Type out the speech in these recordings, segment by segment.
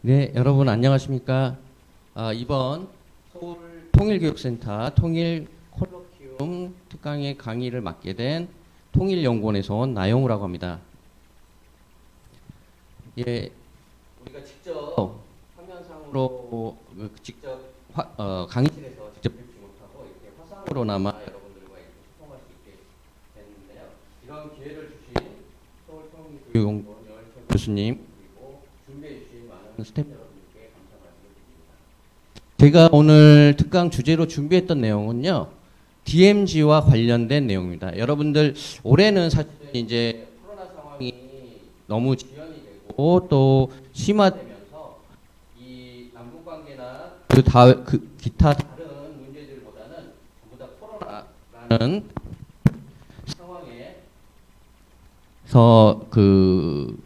네, 여러분 안녕하십니까? 이번 서울 통일교육센터 통일 콜로키움 특강의 강의를 맡게 된 통일연구원에서 온 나영우라고 합니다. 예, 우리가 직접 화면상으로 직접 강의실에서 직접 뵙지 못하고 이렇게 화상으로나마 여러분들과 이렇게 소통할 수 있게 됐는데요. 이런 기회를 주신 서울통일교육연구원 여인철 교수님 그리고 준비해 주신 많은 스태프 여러분들께 감사 말씀드립니다. 제가 오늘 특강 주제로 준비했던 내용은요, DMZ와 관련된 내용입니다. 여러분들 올해는 사실 이제 코로나 상황이 너무 지연이 되고 또 심화되면서 이 남북 관계나 기타 다른 문제들보다는 전부 다 코로나라는 상황에서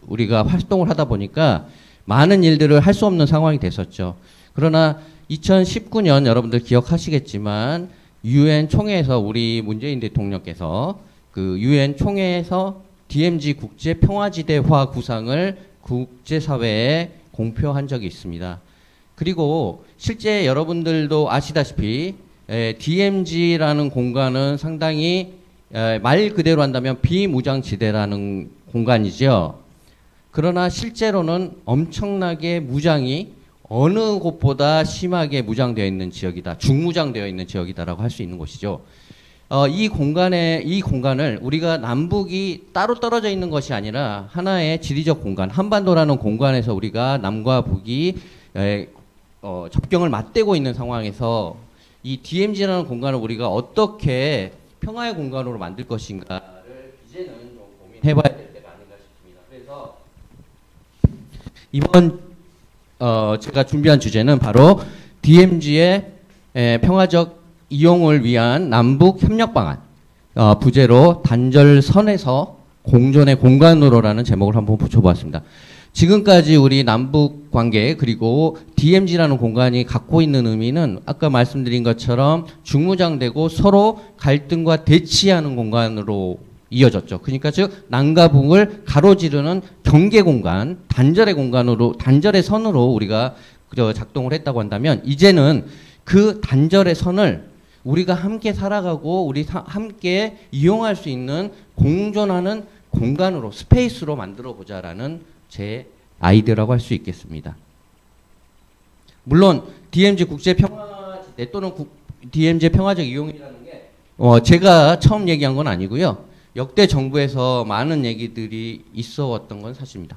우리가 활동을 하다 보니까 많은 일들을 할 수 없는 상황이 됐었죠. 그러나 2019년 여러분들 기억하시겠지만 UN 총회에서 우리 문재인 대통령께서 그 UN 총회에서 DMZ 국제 평화지대화 구상을 국제사회에 공표한 적이 있습니다. 그리고 실제 여러분들도 아시다시피 DMZ라는 공간은 상당히 말 그대로 한다면 비무장지대라는 공간이죠. 그러나 실제로는 엄청나게 무장이 어느 곳보다 심하게 무장되어 있는 지역이다. 중무장되어 있는 지역이다라고 할 수 있는 곳이죠. 이 공간을 우리가 남북이 따로 떨어져 있는 것이 아니라 하나의 지리적 공간, 한반도라는 공간에서 우리가 남과 북이 접경을 맞대고 있는 상황에서 이 DMZ라는 공간을 우리가 어떻게 평화의 공간으로 만들 것인가를 이제는 좀 고민해봐야 될 때가 아닌가 싶습니다. 그래서 이번 제가 준비한 주제는 바로 DMZ의 평화적 이용을 위한 남북 협력 방안, 부제로 단절선에서 공존의 공간으로라는 제목을 한번 붙여보았습니다. 지금까지 우리 남북 관계 그리고 DMZ라는 공간이 갖고 있는 의미는 아까 말씀드린 것처럼 중무장되고 서로 갈등과 대치하는 공간으로 이어졌죠. 그러니까 즉 남과 북을 가로지르는 경계 공간, 단절의 공간으로, 단절의 선으로 우리가 작동을 했다고 한다면 이제는 그 단절의 선을 우리가 함께 살아가고 우리 함께 이용할 수 있는 공존하는 공간으로, 스페이스로 만들어 보자라는 제 아이디어라고 할 수 있겠습니다. 물론 DMZ 국제 평화지대 또는 DMZ 평화적 이용이라는 게 제가 처음 얘기한 건 아니고요. 역대 정부에서 많은 얘기들이 있어 왔던 건 사실입니다.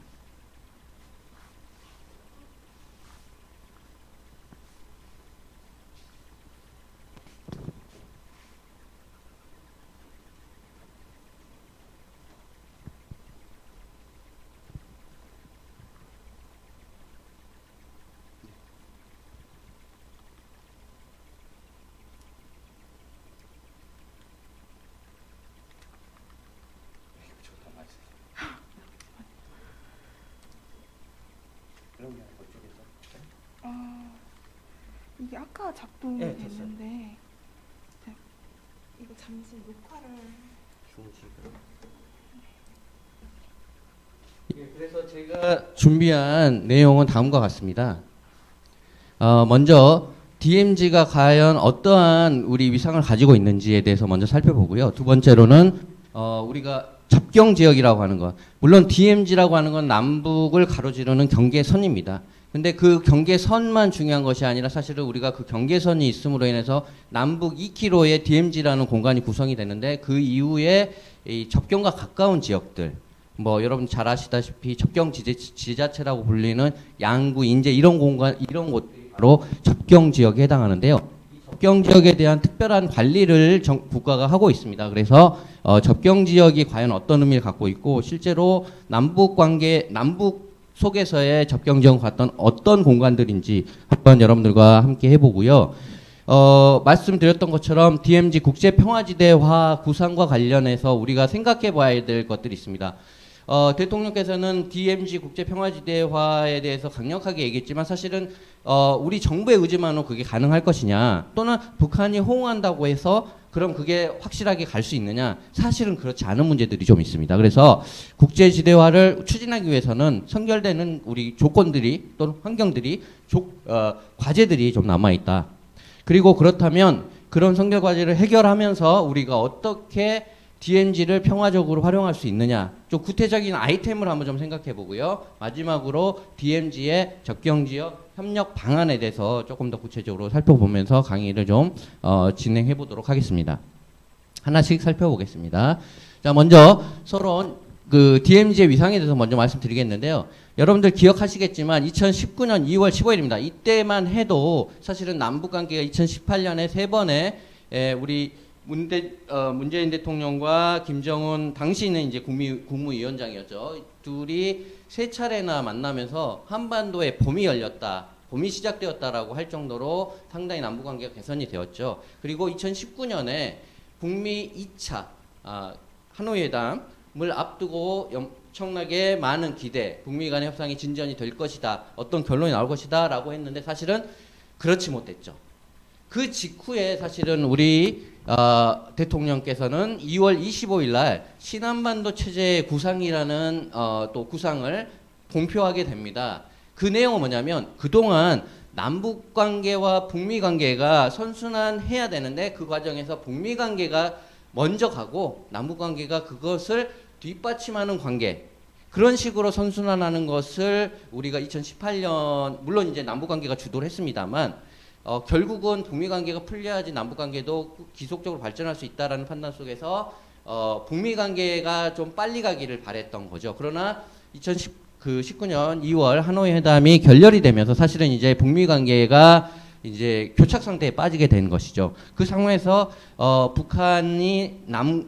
이게 아까 작동이 됐는데 이거 잠시 녹화를 그래서 제가 준비한 내용은 다음과 같습니다. 먼저 DMZ가 과연 어떠한 우리 위상을 가지고 있는지에 대해서 먼저 살펴보고요. 두 번째로는 우리가 접경 지역이라고 하는 것, 물론 DMZ라고 하는 건 남북을 가로지르는 경계선입니다. 근데 그 경계선만 중요한 것이 아니라 사실은 우리가 그 경계선이 있음으로 인해서 남북 2km의 DMZ라는 공간이 구성이 되는데 그 이후에 이 접경과 가까운 지역들, 뭐 여러분 잘 아시다시피 접경 지자체라고 불리는 양구, 인제 이런 공간, 이런 곳들이 바로 접경 지역에 해당하는데요. 이 접경 지역에 대한 특별한 관리를 국가가 하고 있습니다. 그래서 접경 지역이 과연 어떤 의미를 갖고 있고 실제로 남북 관계, 남북 속에서의 접경 지역과 같던 어떤 공간들인지 한번 여러분들과 함께 해보고요. 말씀드렸던 것처럼 DMZ 국제 평화지대화 구상과 관련해서 우리가 생각해 봐야 될 것들이 있습니다. 대통령께서는 DMZ 국제 평화지대화에 대해서 강력하게 얘기했지만 사실은 우리 정부의 의지만으로 그게 가능할 것이냐, 또는 북한이 호응한다고 해서 그럼 그게 확실하게 갈 수 있느냐? 사실은 그렇지 않은 문제들이 좀 있습니다. 그래서 국제지대화를 추진하기 위해서는 선결되는 우리 조건들이 또는 환경들이 과제들이 좀 남아있다. 그리고 그렇다면 그런 선결 과제를 해결하면서 우리가 어떻게 DMZ를 평화적으로 활용할 수 있느냐. 좀 구체적인 아이템을 한번 좀 생각해 보고요. 마지막으로 DMZ의 접경지역 협력 방안에 대해서 조금 더 구체적으로 살펴보면서 강의를 좀 진행해 보도록 하겠습니다. 하나씩 살펴보겠습니다. 자, 먼저 서로 그 DMZ의 위상에 대해서 먼저 말씀드리겠는데요. 여러분들 기억하시겠지만 2019년 2월 15일입니다. 이때만 해도 사실은 남북관계가 2018년에 세 번의 우리 문재인 대통령과 김정은 당시는 이제 국무위원장이었죠. 둘이 세 차례나 만나면서 한반도에 봄이 열렸다. 봄이 시작되었다라고 할 정도로 상당히 남북관계가 개선이 되었죠. 그리고 2019년에 북미 2차 하노이 회담을 앞두고 엄청나게 많은 기대, 북미 간의 협상이 진전이 될 것이다. 어떤 결론이 나올 것이다. 라고 했는데 사실은 그렇지 못했죠. 그 직후에 사실은 우리 대통령께서는 2월 25일 날 신한반도 체제의 구상이라는 또 구상을 공표하게 됩니다. 그 내용은 뭐냐면 그동안 남북 관계와 북미 관계가 선순환해야 되는데 그 과정에서 북미 관계가 먼저 가고 남북 관계가 그것을 뒷받침하는 관계, 그런 식으로 선순환하는 것을 우리가 2018년 물론 이제 남북 관계가 주도를 했습니다만 결국은 북미 관계가 풀려야지 남북 관계도 지속적으로 발전할 수 있다라는 판단 속에서 북미 관계가 좀 빨리 가기를 바랬던 거죠. 그러나 2019년 2월 하노이 회담이 결렬이 되면서 사실은 이제 북미 관계가 이제 교착 상태에 빠지게 된 것이죠. 그 상황에서 북한이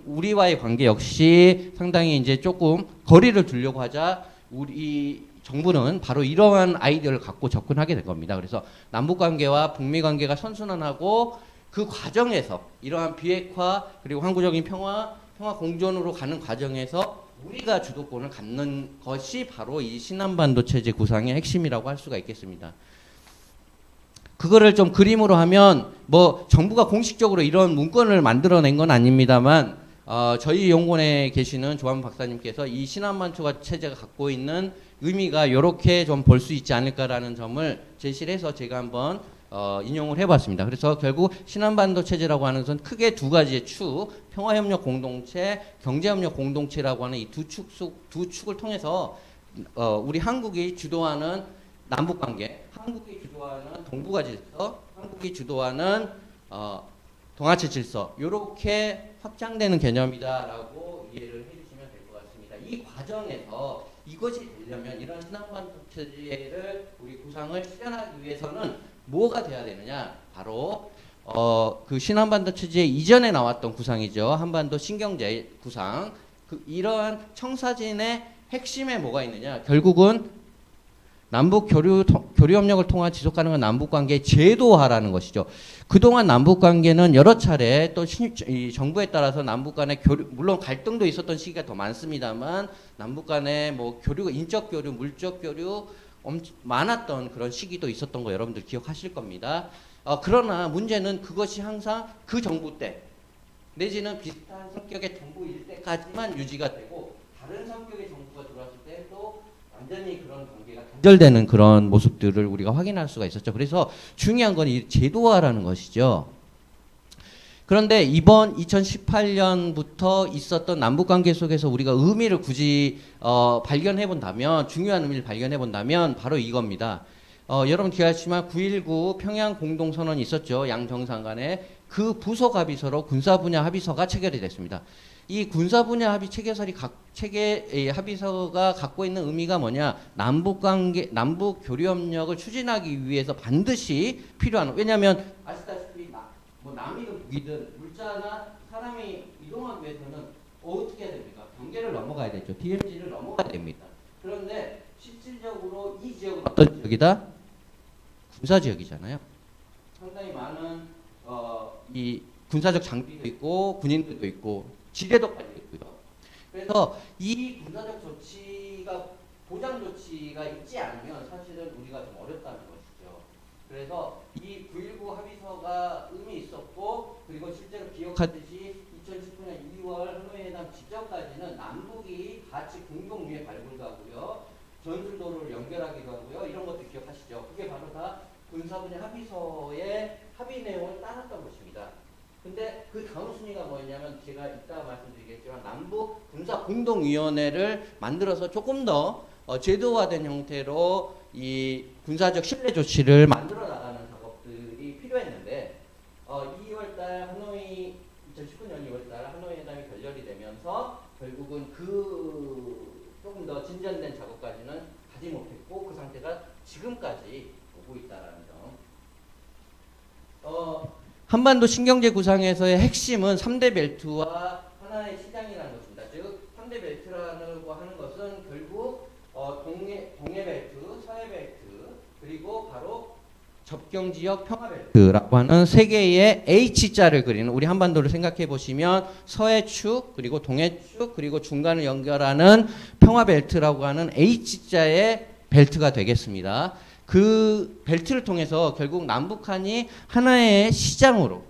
우리와의 관계 역시 상당히 이제 조금 거리를 두려고 하자 우리 정부는 바로 이러한 아이디어를 갖고 접근하게 된 겁니다. 그래서 남북 관계와 북미 관계가 선순환하고 그 과정에서 이러한 비핵화 그리고 항구적인 평화 공존으로 가는 과정에서 우리가 주도권을 갖는 것이 바로 이 신한반도 체제 구상의 핵심이라고 할 수가 있겠습니다. 그거를 좀 그림으로 하면 뭐 정부가 공식적으로 이런 문건을 만들어낸 건 아닙니다만 저희 연구원에 계시는 조한 박사님께서 이 신한반도 체제가 갖고 있는 의미가 이렇게 좀 볼 수 있지 않을까라는 점을 제시를 해서 제가 한번 인용을 해봤습니다. 그래서 결국 신한반도 체제라고 하는 것은 크게 두 가지의 축, 평화협력 공동체, 경제협력 공동체라고 하는 이 두 축을 통해서 우리 한국이 주도하는 남북관계, 한국이 주도하는 동북아 질서, 한국이 주도하는 동아체 질서 이렇게 확장되는 개념이다라고 이해를 해주시면 될 것 같습니다. 이 과정에서 이것이 되려면 이런 신한반도 체제를 우리 구상을 실현하기 위해서는 뭐가 돼야 되느냐? 바로 그 신한반도 체제 이전에 나왔던 구상이죠. 한반도 신경제 구상. 이러한 청사진의 핵심에 뭐가 있느냐? 결국은 남북 교류 협력을 통한 지속 가능한 남북 관계의 제도화라는 것이죠. 그동안 남북 관계는 여러 차례 또 이 정부에 따라서 남북 간의 물론 갈등도 있었던 시기가 더 많습니다만 남북 간의 뭐 교류가 인적 교류, 물적 교류 많았던 그런 시기도 있었던 거 여러분들 기억하실 겁니다. 그러나 문제는 그것이 항상 그 정부 때 내지는 비슷한 성격의 정부일 때까지만 유지가 되고 다른 성격의 정부가 들어왔을 때 또 완전히 그런 관계가 단절되는 그런 모습들을 우리가 확인할 수가 있었죠. 그래서 중요한 건 이 제도화라는 것이죠. 그런데 이번 2018년부터 있었던 남북관계 속에서 우리가 의미를 굳이 발견해 본다면 중요한 의미를 발견해 본다면 바로 이겁니다. 여러분 기억하시지만 9.19 평양 공동선언이 있었죠. 양 정상 간에 그 부속 합의서로 군사 분야 합의서가 체결이 됐습니다. 이 군사 분야 합의 합의서가 갖고 있는 의미가 뭐냐? 남북 교류 협력을 추진하기 위해서 반드시 필요한, 왜냐하면 아시다시피 뭐 남이든 북이든 물자나 사람이 이동하기 위해서는 어떻게 해야 됩니까? 경계를 넘어가야 되죠. DMZ를 넘어가야 됩니다. 그런데 실질적으로 이 지역은 어떤 지역이다? 군사 지역이잖아요. 상당히 많은 이 군사적 장비도 있고 군인들도 있고 지뢰도 깔려 있고요. 그래서 이 군사적 조치가 보장 조치가 있지 않으면 사실은 우리가 좀 어렵다는 것이죠. 그래서 이 9.19 합의서가 의미 있었고, 그리고 실제로 기억하듯이 2019년 2월 하노이 회담 직전까지는 남북이 같이 공동유해 발굴가고요, 전술도로를 연결하기도 하고요, 이런 것도 기억하시죠. 그게 바로 다 군사분야 합의서의 합의 내용을 따랐던 것입니다. 근데 그 다음 순위가 뭐였냐면, 제가 이따가 말씀드리겠지만 남북 군사 공동위원회를 만들어서 조금 더 제도화된 형태로 이 군사적 신뢰 조치를 만들어 나가는 작업들이 필요했는데, 2월달 하노이 2019년 2월달 하노이 회담이 결렬이 되면서 결국은 그 조금 더 진전된 작업까지는 가지 못했고, 그 상태가 지금까지 오고 있다라는 점. 한반도 신경제 구상에서의 핵심은 3대 벨트와 하나의 시장이라는 것입니다. 즉 3대 벨트라고 하는 것은 결국 동해 벨트, 서해 벨트, 그리고 바로 접경지역 평화벨트라고 하는 세 개의 H자를 그리는, 우리 한반도를 생각해 보시면 서해축, 그리고 동해축, 그리고 중간을 연결하는 평화벨트라고 하는 H자의 벨트가 되겠습니다. 그 벨트를 통해서 결국 남북한이 하나의 시장으로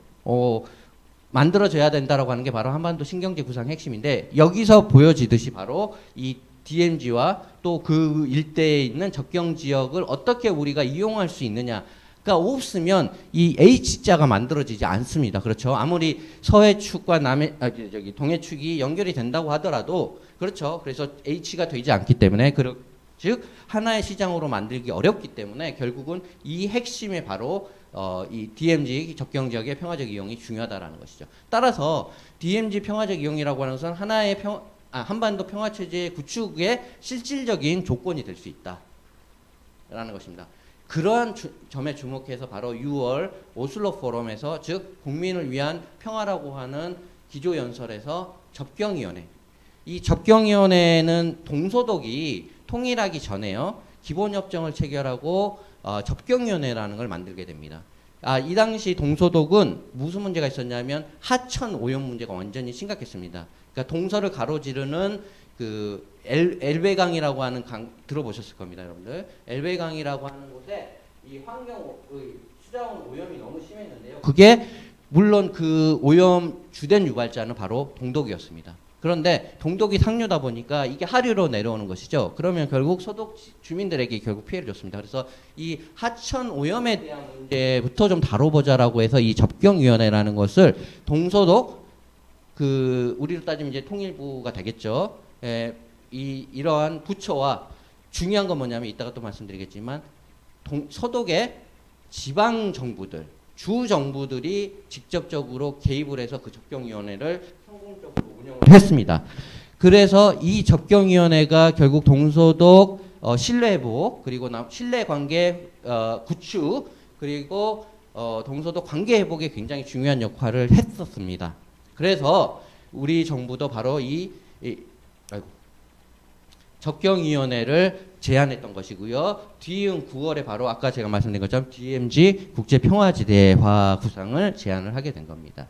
만들어져야 된다라고 하는 게 바로 한반도 신경제 구상의 핵심인데, 여기서 보여지듯이 바로 이 DMZ와 또 그 일대에 있는 접경 지역을 어떻게 우리가 이용할 수 있느냐가 없으면 이 H자가 만들어지지 않습니다. 그렇죠? 아무리 서해축과 동해축이 연결이 된다고 하더라도, 그렇죠? 그래서 H가 되지 않기 때문에, 즉 하나의 시장으로 만들기 어렵기 때문에 결국은 이 핵심에 바로 이 DMZ 접경 지역의 평화적 이용이 중요하다라는 것이죠. 따라서 DMZ 평화적 이용이라고 하는 것은 하나의 한반도 평화 체제의 구축의 실질적인 조건이 될 수 있다라는 것입니다. 그러한 점에 주목해서 바로 6월 오슬로 포럼에서, 즉 국민을 위한 평화라고 하는 기조연설에서 접경위원회, 이 접경위원회는 동서독이 통일하기 전에요, 기본협정을 체결하고 접경위원회라는 걸 만들게 됩니다. 이 당시 동서독은 무슨 문제가 있었냐면 하천 오염 문제가 완전히 심각했습니다. 그러니까 동서를 가로지르는 그 엘베강이라고 하는 강 들어보셨을 겁니다, 여러분들. 엘베강이라고 하는 곳에 이 수자원 오염이 너무 심했는데요. 그게 물론 그 오염 주된 유발자는 바로 동독이었습니다. 그런데 동독이 상류다 보니까 이게 하류로 내려오는 것이죠. 그러면 결국 서독 주민들에게 결국 피해를 줬습니다. 그래서 이 하천 오염에 대한 문제부터 좀 다뤄보자라고 해서 이 접경위원회라는 것을 동서독, 우리로 따지면 이제 통일부가 되겠죠. 이러한 부처와, 중요한 건 뭐냐면 이따가 또 말씀드리겠지만 서독의 지방 정부들, 주 정부들이 직접적으로 개입을 해서 그 접경위원회를 성공적으로 운영을 했습니다. 그래서 이 접경위원회가 결국 동서독 신뢰회복, 그리고 신뢰관계 구축, 그리고 동서독 관계회복에 굉장히 중요한 역할을 했었습니다. 그래서 우리 정부도 바로 접경위원회를 제안했던 것이고요. 뒤이은 9월에 바로 아까 제가 말씀드린 것처럼 DMZ 국제평화지대화 구상을 제안을 하게 된 겁니다.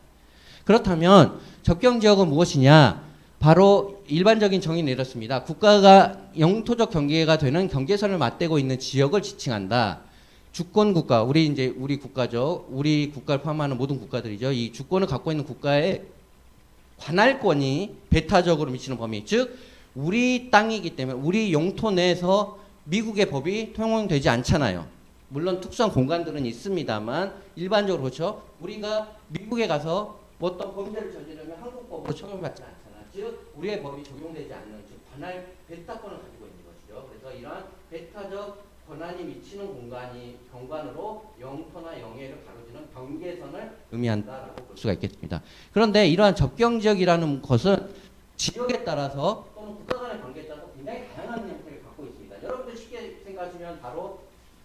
그렇다면 접경지역은 무엇이냐? 바로 일반적인 정의는 이렇습니다. 국가가 영토적 경계가 되는 경계선을 맞대고 있는 지역을 지칭한다. 주권국가, 우리 국가죠. 우리 국가를 포함하는 모든 국가들이죠. 이 주권을 갖고 있는 국가의 관할권이 배타적으로 미치는 범위, 즉 우리 땅이기 때문에 우리 영토 내에서 미국의 법이 통용되지 않잖아요. 물론 특수한 공간들은 있습니다만 일반적으로 그렇죠. 우리가 미국에 가서 어떤 범죄를 저지르면 한국 법으로 적용받지 않잖아. 즉 우리의 법이 적용되지 않는, 즉 관할 배타권을 가지고 있는 것이죠. 그래서 이러한 배타적 권한이 미치는 경관으로 영토나 영해를 가로지는 경계선을 의미한다라고 볼 수가 있겠습니다. 그런데 이러한 접경지역이라는 것은 지역에 따라서 또는 국가 간의 관계에 따라서 굉장히 다양한 형태를 갖고 있습니다. 여러분들 쉽게 생각하시면 바로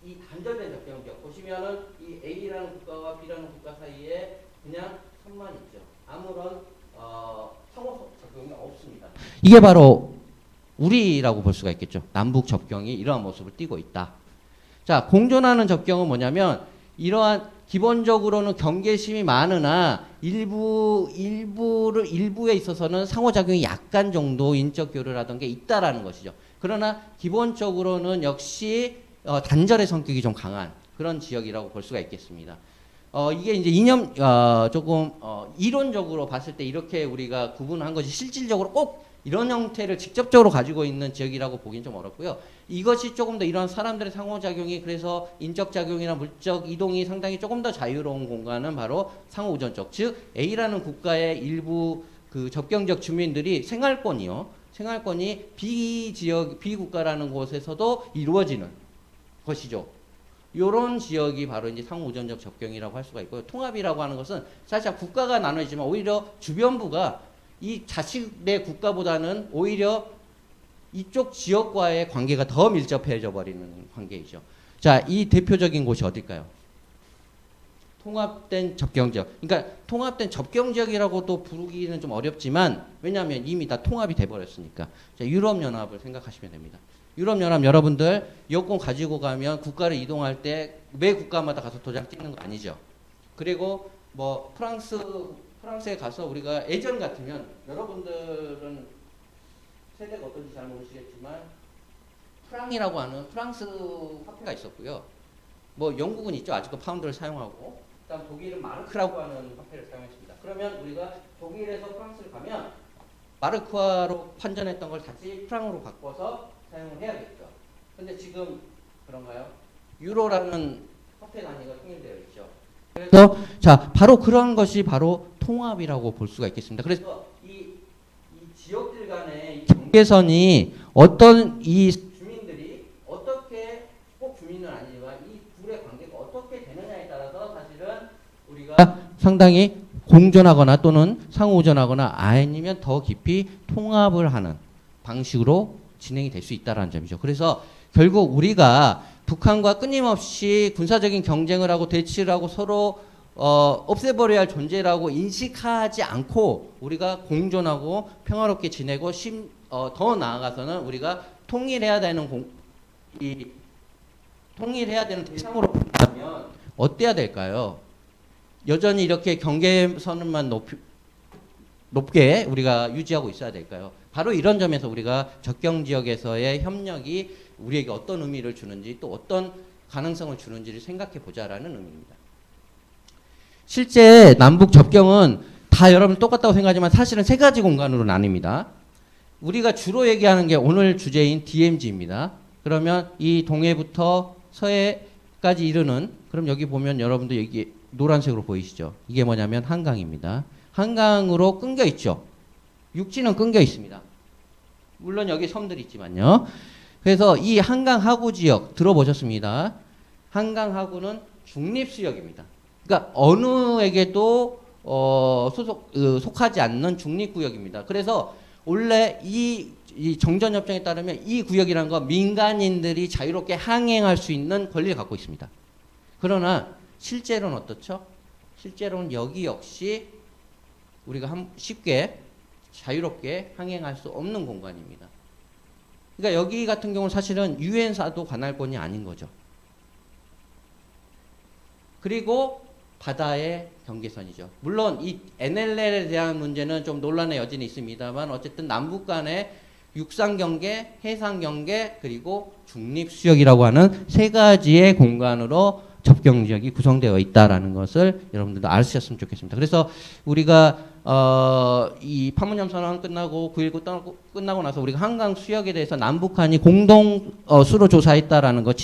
이 단절된 접경지역 보시면은 이 A라는 국가와 B라는 국가 사이에 그냥 선만 있죠. 아무런 상호 접경이 없습니다. 이게 바로 우리라고 볼 수가 있겠죠. 남북 접경이 이러한 모습을 띠고 있다. 자, 공존하는 접경은 뭐냐면 이러한 기본적으로는 경계심이 많으나 일부에 있어서는 상호작용이 약간 정도 인적 교류라든가 있다라는 것이죠. 그러나 기본적으로는 역시 단절의 성격이 좀 강한 그런 지역이라고 볼 수가 있겠습니다. 이게 이제 조금 이론적으로 봤을 때 이렇게 우리가 구분한 것이 실질적으로 꼭 이런 형태를 직접적으로 가지고 있는 지역이라고 보기는 좀 어렵고요. 이것이 조금 더 이런 사람들의 상호작용이, 그래서 인적작용이나 물적 이동이 상당히 조금 더 자유로운 공간은 바로 상호우전적, 즉 A라는 국가의 일부 그 접경적 주민들이 생활권이 비국가라는 곳에서도 이루어지는 것이죠. 요런 지역이 바로 이제 상호우전적 접경이라고 할 수가 있고요. 통합이라고 하는 것은 사실 국가가 나눠지지만 오히려 주변부가 이 자식의 국가보다는 오히려 이쪽 지역과의 관계가 더 밀접해져 버리는 관계이죠. 자, 이 대표적인 곳이 어딜까요? 통합된 접경지역. 그러니까 통합된 접경지역이라고도 부르기는 좀 어렵지만, 왜냐하면 이미 다 통합이 돼버렸으니까. 자, 유럽연합을 생각하시면 됩니다. 유럽연합 여러분들 여권 가지고 가면 국가를 이동할 때 매 국가마다 가서 도장 찍는 거 아니죠. 그리고 뭐 프랑스에 가서 우리가 예전 같으면, 여러분들은 세대가 어떤지 잘 모르시겠지만 프랑이라고 하는 프랑스 화폐가 있었고요. 뭐 영국은 있죠. 아직도 파운드를 사용하고. 그다음 독일은 마르크라고 하는 화폐를 사용했습니다. 그러면 우리가 독일에서 프랑스를 가면 마르크화로 환전했던 걸 다시 프랑으로 바꿔서 사용을 해야겠죠. 근데 지금 그런가요? 유로라는 화폐 단위가 통일되어 있죠. 그래서 자, 바로 그런 것이 바로 통합이라고 볼 수가 있겠습니다. 그래서 이 지역들 간의 경계선이 어떤 이 주민들이 어떻게, 꼭 주민은 아니지만 이 둘의 관계가 어떻게 되느냐에 따라서 사실은 우리가 상당히 공존하거나 또는 상호우전하거나 아니면 더 깊이 통합을 하는 방식으로 진행이 될 수 있다는 점이죠. 그래서 결국 우리가 북한과 끊임없이 군사적인 경쟁을 하고 대치를 하고 서로 없애버려야 할 존재라고 인식하지 않고 우리가 공존하고 평화롭게 지내고 더 나아가서는 우리가 통일해야 되는 대상으로 본다면 어때야 될까요? 여전히 이렇게 경계선만 높게 우리가 유지하고 있어야 될까요? 바로 이런 점에서 우리가 접경 지역에서의 협력이 우리에게 어떤 의미를 주는지 또 어떤 가능성을 주는지를 생각해 보자라는 의미입니다. 실제 남북 접경은 다 여러분 똑같다고 생각하지만 사실은 세 가지 공간으로 나뉩니다. 우리가 주로 얘기하는 게 오늘 주제인 DMZ입니다. 그러면 이 동해부터 서해까지 이르는, 그럼 여기 보면 여러분들 여기 노란색으로 보이시죠? 이게 뭐냐면 한강입니다. 한강으로 끊겨 있죠. 육지는 끊겨 있습니다. 물론 여기 섬들이 있지만요. 그래서 이 한강 하구 지역 들어보셨습니다. 한강 하구는 중립수역입니다. 그러니까 어느에게도 속하지 않는 중립구역입니다. 그래서 원래 이 정전협정에 따르면 이 구역이라는 건 민간인들이 자유롭게 항행할 수 있는 권리를 갖고 있습니다. 그러나 실제로는 어떻죠? 실제로는 여기 역시 우리가 쉽게 자유롭게 항행할 수 없는 공간입니다. 그러니까 여기 같은 경우는 사실은 유엔사도 관할권이 아닌 거죠. 그리고 바다의 경계선이죠. 물론 이 NLL에 대한 문제는 좀 논란의 여지는 있습니다만 어쨌든 남북 간의 육상 경계, 해상 경계, 그리고 중립 수역이라고 하는 세 가지의 공간으로 접경 지역이 구성되어 있다라는 것을 여러분들도 아셨으면 좋겠습니다. 그래서 우리가 이 판문점 선언 끝나고 9.19 끝나고 나서 우리가 한강 수역에 대해서 남북한이 공동 수로 조사했다라는 거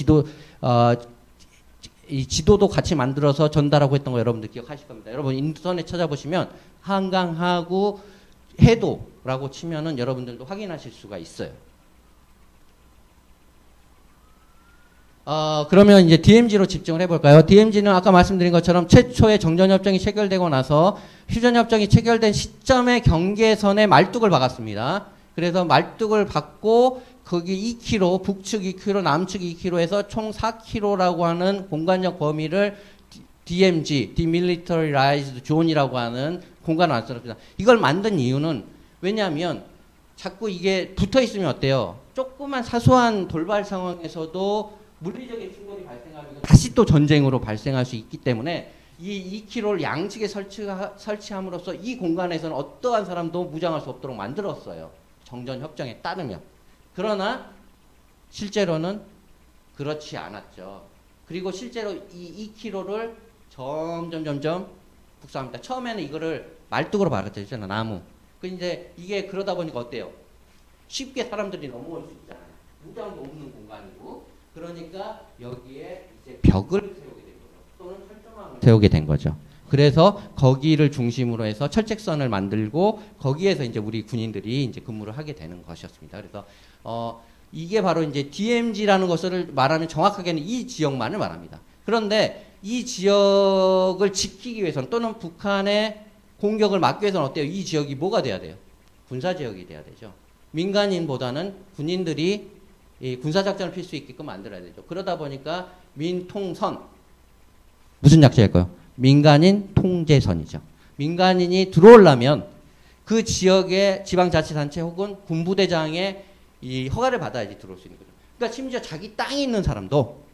이 지도도 같이 만들어서 전달하고 했던 거 여러분들 기억하실 겁니다. 여러분 인터넷 찾아보시면 한강하고 해도라고 치면은 여러분들도 확인하실 수가 있어요. 그러면 이제 DMZ로 집중을 해볼까요? DMZ는 아까 말씀드린 것처럼 최초의 정전협정이 체결되고 나서 휴전협정이 체결된 시점의 경계선에 말뚝을 박았습니다. 그래서 말뚝을 박고 거기 2km, 북측 2km, 남측 2km에서 총 4km라고 하는 공간적 범위를 DMZ, Demilitarized Zone이라고 하는 공간을 만들었습니다. 이걸 만든 이유는 왜냐하면 자꾸 이게 붙어 있으면 어때요? 조그만 사소한 돌발 상황에서도 물리적인 충돌이 발생하면 다시 또 전쟁으로 발생할 수 있기 때문에 이 2km를 양측에 설치함으로써 이 공간에서는 어떠한 사람도 무장할 수 없도록 만들었어요. 정전협정에 따르면. 그러나 실제로는 그렇지 않았죠. 그리고 실제로 이 2km를 점점 북상합니다. 처음에는 이거를 말뚝으로 박았잖아요. 나무. 그 이제 이게 그러다 보니까 어때요? 쉽게 사람들이 넘어올 수 있잖아요. 무장도 없는 공간이고. 그러니까 여기에 이제 벽을 세우게 된 거죠. 또는 철조망을 세우게 된 거죠. 그래서 거기를 중심으로 해서 철책선을 만들고 거기에서 이제 우리 군인들이 이제 근무를 하게 되는 것이었습니다. 그래서 이게 바로 이제 DMZ라는 것을 말하면 정확하게는 이 지역만을 말합니다. 그런데 이 지역을 지키기 위해서는 또는 북한의 공격을 막기 위해서는 어때요? 이 지역이 뭐가 돼야 돼요? 군사지역이 돼야 되죠. 민간인보다는 군인들이 이 군사작전을 필 수 있게끔 만들어야 되죠. 그러다 보니까 민통선 무슨 약자일까요? 민간인 통제선이죠. 민간인이 들어오려면 그 지역의 지방자치단체 혹은 군부대장의 이 허가를 받아야지 들어올 수 있는 거죠. 그러니까 심지어 자기 땅이 있는 사람도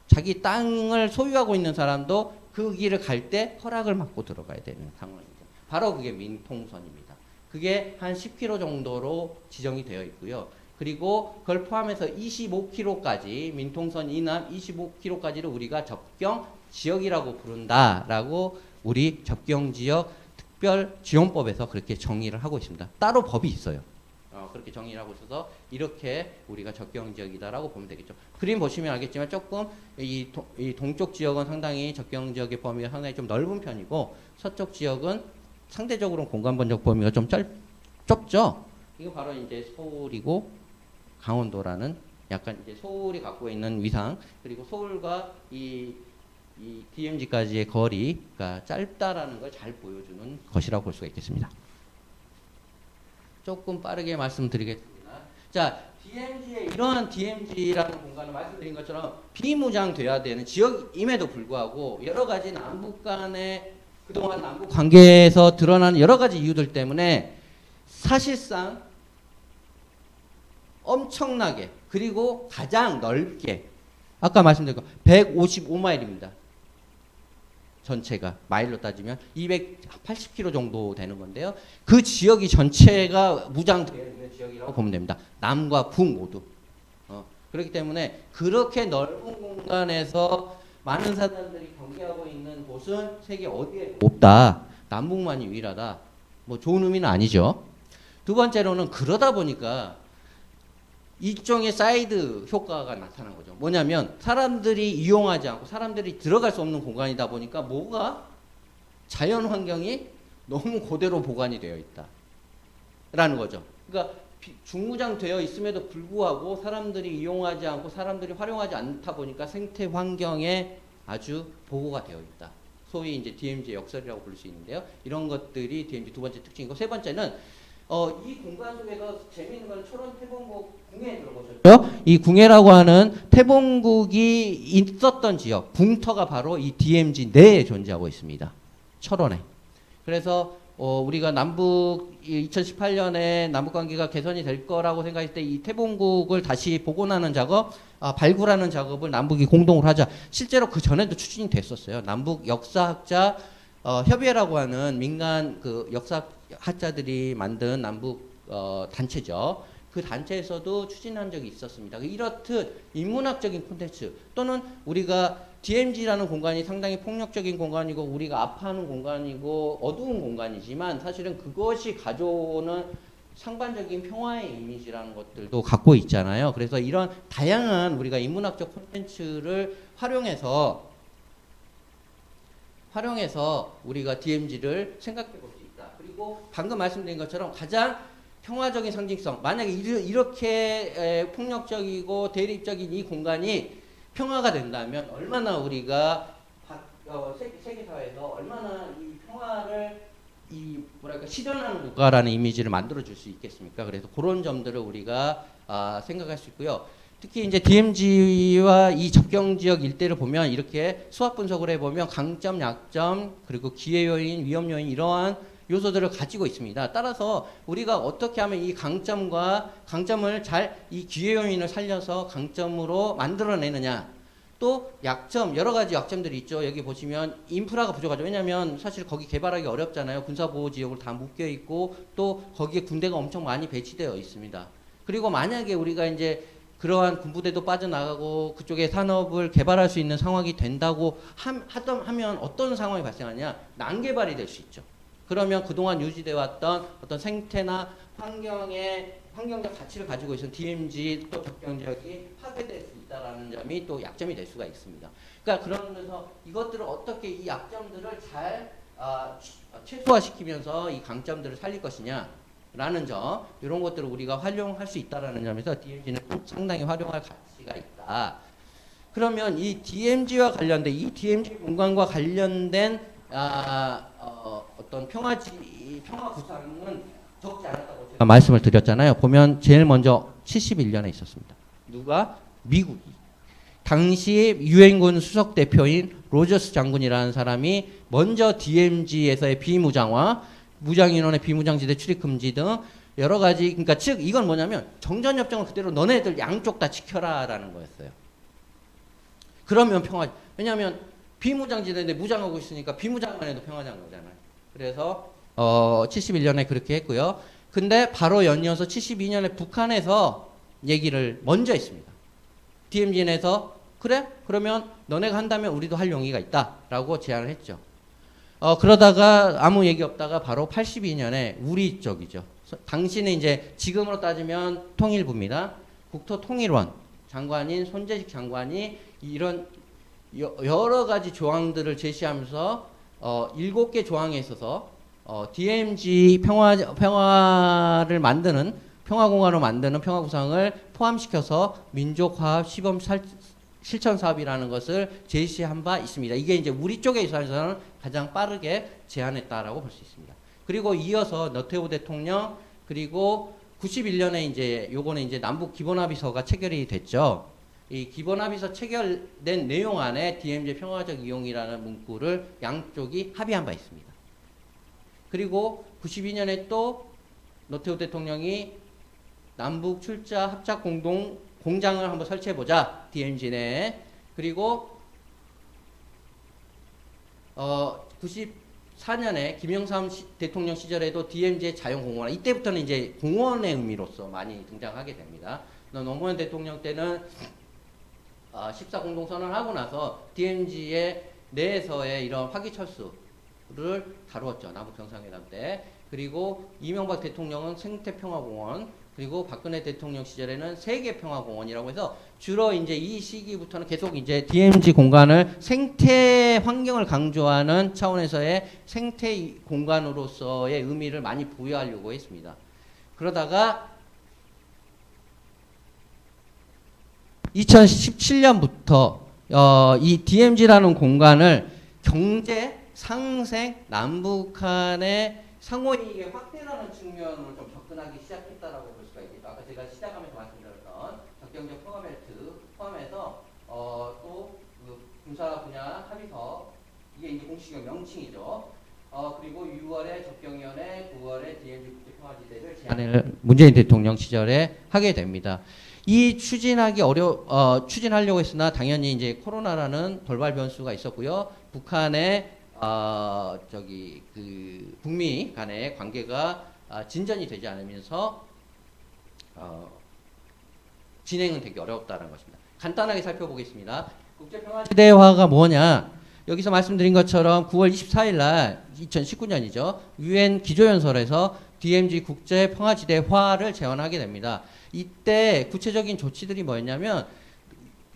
자기 땅을 소유하고 있는 사람도 그 길을 갈 때 허락을 받고 들어가야 되는 상황이죠. 바로 그게 민통선입니다. 그게 한 10km 정도로 지정이 되어 있고요. 그리고 그걸 포함해서 25km까지 민통선 이남 25km까지를 우리가 접경 지역이라고 부른다라고 우리 접경지역 특별지원법에서 그렇게 정의를 하고 있습니다. 따로 법이 있어요. 그렇게 정의를 하고 있어서 이렇게 우리가 접경지역이다라고 보면 되겠죠. 그림 보시면 알겠지만 조금 이 동쪽 지역은 상당히 접경지역의 범위가 상당히 좀 넓은 편이고 서쪽 지역은 상대적으로 공간번적 범위가 좀 좁죠. 이거 바로 이제 서울이고 강원도라는 약간 이제 서울이 갖고 있는 위상 그리고 서울과 이 DMZ까지의 거리가 짧다라는 걸 잘 보여주는 것이라고 볼 수가 있겠습니다. 조금 빠르게 말씀드리겠습니다. 자, DMZ의 이러한 DMZ라는 공간은 말씀드린 것처럼 비무장돼야 되는 지역임에도 불구하고 여러 가지 남북 간의 그동안 남북 관계에서 드러나는 여러 가지 이유들 때문에 사실상 엄청나게 그리고 가장 넓게 아까 말씀드린 거 155마일입니다. 전체가 마일로 따지면 280km 정도 되는 건데요. 그 지역이 전체가 무장되어 있는 지역이라고 보면 됩니다. 남과 북 모두. 그렇기 때문에 그렇게 넓은 공간에서 많은 사람들이 경계하고 있는 곳은 세계 어디에 없다. 남북만이 유일하다. 뭐 좋은 의미는 아니죠. 두 번째로는 그러다 보니까 일종의 사이드 효과가 나타난 거죠. 뭐냐면 사람들이 이용하지 않고 사람들이 들어갈 수 없는 공간이다 보니까 뭐가 자연 환경이 너무 그대로 보관이 되어 있다. 라는 거죠. 그러니까 중무장되어 있음에도 불구하고 사람들이 이용하지 않고 사람들이 활용하지 않다 보니까 생태 환경에 아주 보호가 되어 있다. 소위 이제 DMZ의 역설이라고 부를 수 있는데요. 이런 것들이 DMZ 두 번째 특징이고 세 번째는 이 공간 속에서 재미있는 건 초론 태봉국 궁에 들어보셨죠? 이 궁예라고 하는 태봉국이 있었던 지역, 궁터가 바로 이 DMZ 내에 존재하고 있습니다. 철원에. 그래서 우리가 남북 2018년에 남북 관계가 개선이 될 거라고 생각했을 때 이 태봉국을 다시 복원하는 작업, 발굴하는 작업을 남북이 공동으로 하자. 실제로 그 전에도 추진이 됐었어요. 남북 역사학자 협의회라고 하는 민간 그 역사학자들이 만든 남북 단체죠. 그 단체에서도 추진한 적이 있었습니다. 이렇듯 인문학적인 콘텐츠 또는 우리가 DMZ라는 공간이 상당히 폭력적인 공간이고 우리가 아파하는 공간이고 어두운 공간이지만 사실은 그것이 가져오는 상반적인 평화의 이미지라는 것들도 갖고 있잖아요. 그래서 이런 다양한 우리가 인문학적 콘텐츠를 활용해서 우리가 DMZ를 생각해 볼 수 있다. 그리고 방금 말씀드린 것처럼 가장 평화적인 상징성, 만약에 이렇게 폭력적이고 대립적인 이 공간이 평화가 된다면 얼마나 우리가 세계사회에서 얼마나 이 평화를 실현하는 국가라는 이미지를 만들어줄 수 있겠습니까? 그래서 그런 점들을 우리가 생각할 수 있고요. 특히 이제 DMZ와 이 접경지역 일대를 보면 이렇게 수학 분석을 해보면 강점, 약점, 그리고 기회 요인, 위험 요인 이러한 요소들을 가지고 있습니다. 따라서 우리가 어떻게 하면 이 강점을 잘 이 기회 요인을 살려서 강점으로 만들어내느냐. 또 약점, 여러 가지 약점들이 있죠. 여기 보시면 인프라가 부족하죠. 왜냐하면 사실 거기 개발하기 어렵잖아요. 군사보호지역으로 다 묶여있고 또 거기에 군대가 엄청 많이 배치되어 있습니다. 그리고 만약에 우리가 이제 그러한 군부대도 빠져나가고 그쪽에 산업을 개발할 수 있는 상황이 된다고 하면 어떤 상황이 발생하냐? 난개발이 될 수 있죠. 그러면 그동안 유지되어 왔던 어떤 생태나 환경적 가치를 가지고 있는 DMZ 또 접경지역이 파괴될 수 있다는 점이 또 약점이 될 수가 있습니다. 그러니까 그러면서 이것들을 어떻게 이 약점들을 잘 최소화시키면서 이 강점들을 살릴 것이냐라는 점, 이런 것들을 우리가 활용할 수 있다라는 점에서 DMZ는 상당히 활용할 가치가 있다. 그러면 이 DMZ와 관련된 이 DMZ 공간과 관련된 어떤 평화 구상은 적지 않았다고 제가 말씀을 드렸잖아요. 보면 제일 먼저 71년에 있었습니다. 누가? 미국이. 당시 유엔군 수석 대표인 로저스 장군이라는 사람이 먼저 DMZ에서의 비무장화, 무장인원의 비무장지대 출입금지 등 여러 가지, 그러니까 즉 이건 뭐냐면 정전협정을 그대로 너네들 양쪽 다 지켜라라는 거였어요. 그러면 평화. 왜냐하면 비무장지대인데 무장하고 있으니까 비무장만 해도 평화자인 거잖아요. 그래서 71년에 그렇게 했고요. 근데 바로 연이어서 72년에 북한에서 얘기를 먼저 했습니다. DMZ에서 그래? 그러면 너네가 한다면 우리도 할 용의가 있다라고 제안을 했죠. 그러다가 아무 얘기 없다가 바로 82년에 우리 쪽이죠. 당시는 이제 지금으로 따지면 통일부입니다. 국토통일원 장관인 손재식 장관이 이런 여러 가지 조항들을 제시하면서 7개 조항에 있어서 DMZ 평화를 만드는 평화공화로 만드는 평화구상을 포함시켜서 민족화합 시범 실천 사업이라는 것을 제시한 바 있습니다. 이게 이제 우리 쪽에서는 가장 빠르게 제안했다라고 볼 수 있습니다. 그리고 이어서 너태우 대통령, 그리고 91년에 이제 요거는 이제 남북 기본합의서가 체결이 됐죠. 이 기본합의서 체결된 내용 안에 DMZ 평화적 이용이라는 문구를 양쪽이 합의한 바 있습니다. 그리고 92년에 또 노태우 대통령이 남북 출자 합작 공장을 한번 설치해보자, DMZ 내에. 그리고 94년에 김영삼 대통령 시절에도 DMZ의 자연공원, 이때부터는 이제 공원의 의미로서 많이 등장하게 됩니다. 노무현 대통령 때는 14공동선언을 하고 나서 DMZ의 내에서의 이런 화기철수를 다루었죠. 남북 정상회담 때. 그리고 이명박 대통령은 생태평화공원, 그리고 박근혜 대통령 시절에는 세계평화공원이라고 해서 주로 이제 이 시기부터는 계속 이제 DMZ 공간을 생태 환경을 강조하는 차원에서의 생태 공간으로서의 의미를 많이 부여하려고 했습니다. 그러다가 2017년부터 이 DMZ라는 공간을 경제, 상생, 남북한의 상호이익의 확대라는 측면으로 좀 접근하기 시작했다라고 볼 수가 있겠죠. 아까 제가 시작하면서 말씀드렸던 적경적 평화벨트 포함해서 또 그 군사 분야 합의서, 이게 이제 공식적 명칭이죠. 그리고 6월에 접경위원회, 9월에 DMZ 국제평화지대를 제안을 문재인 대통령 시절에 하게 됩니다. 이 추진하려고 했으나 당연히 이제 코로나라는 돌발 변수가 있었고요. 북한의 북미 간의 관계가 진전이 되지 않으면서 진행은 되게 어려웠다는 것입니다. 간단하게 살펴보겠습니다. 국제평화지대화가 뭐냐? 여기서 말씀드린 것처럼 9월 24일 날 2019년이죠. 유엔 기조연설에서 DMZ 국제평화지대화를 제안하게 됩니다. 이때 구체적인 조치들이 뭐였냐면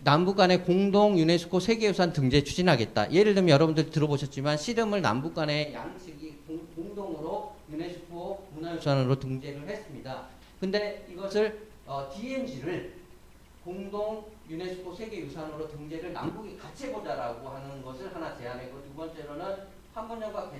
남북 간의 공동 유네스코 세계유산 등재 추진하겠다. 예를 들면 여러분들 들어보셨지만 씨름을 남북 간의 양측이 공동으로 유네스코 문화유산으로 등재를 했습니다. 근데 이것을 DMZ를 공동 유네스코 세계유산으로 등재를 남북이 같이 해보자라고 하는 것을 하나 제안했고, 두 번째로는 판문점과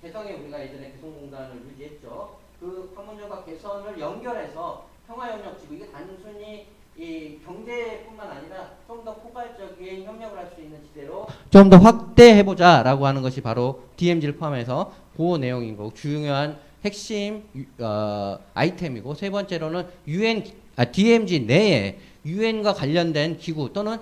개성에 우리가 예전에 개성공단을 유지했죠. 그 판문점과 개성을 연결해서 평화협력지구, 이게 단순히 이 경제뿐만 아니라 좀 더 포괄적인 협력을 할 수 있는 지대로 좀 더 확대해보자라고 하는 것이 바로 DMZ를 포함해서 그 내용인 거고, 중요한 핵심 아이템이고, 세 번째로는 DMZ 내에 유엔과 관련된 기구 또는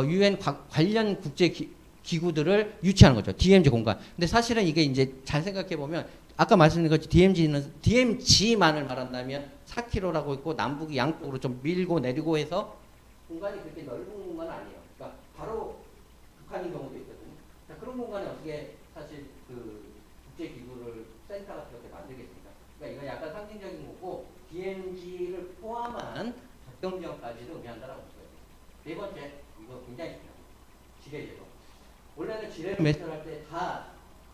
유엔 관련 국제 기구들을 유치하는 거죠. DMZ 공간. 근데 사실은 이게 이제 잘 생각해 보면 아까 말씀드린 것처럼 DMZ만을 말한다면 4km라고 있고 남북이 양쪽으로 좀 밀고 내리고 해서 공간이 그렇게 넓은 공간은 아니에요. 그러니까 바로 북한인 경우도 있거든요. 자, 그런 공간에 어떻게 사실 그 국제기구를 센터가 그렇게 만들겠습니까? 그러니까 이건 약간 상징적인 거고 DMZ를 포함한 접경지역까지도 의미한다라고 보여요. 네 번째, 이거 굉장히 중요해요. 지뢰제거. 원래는 지뢰를 매설할 때 다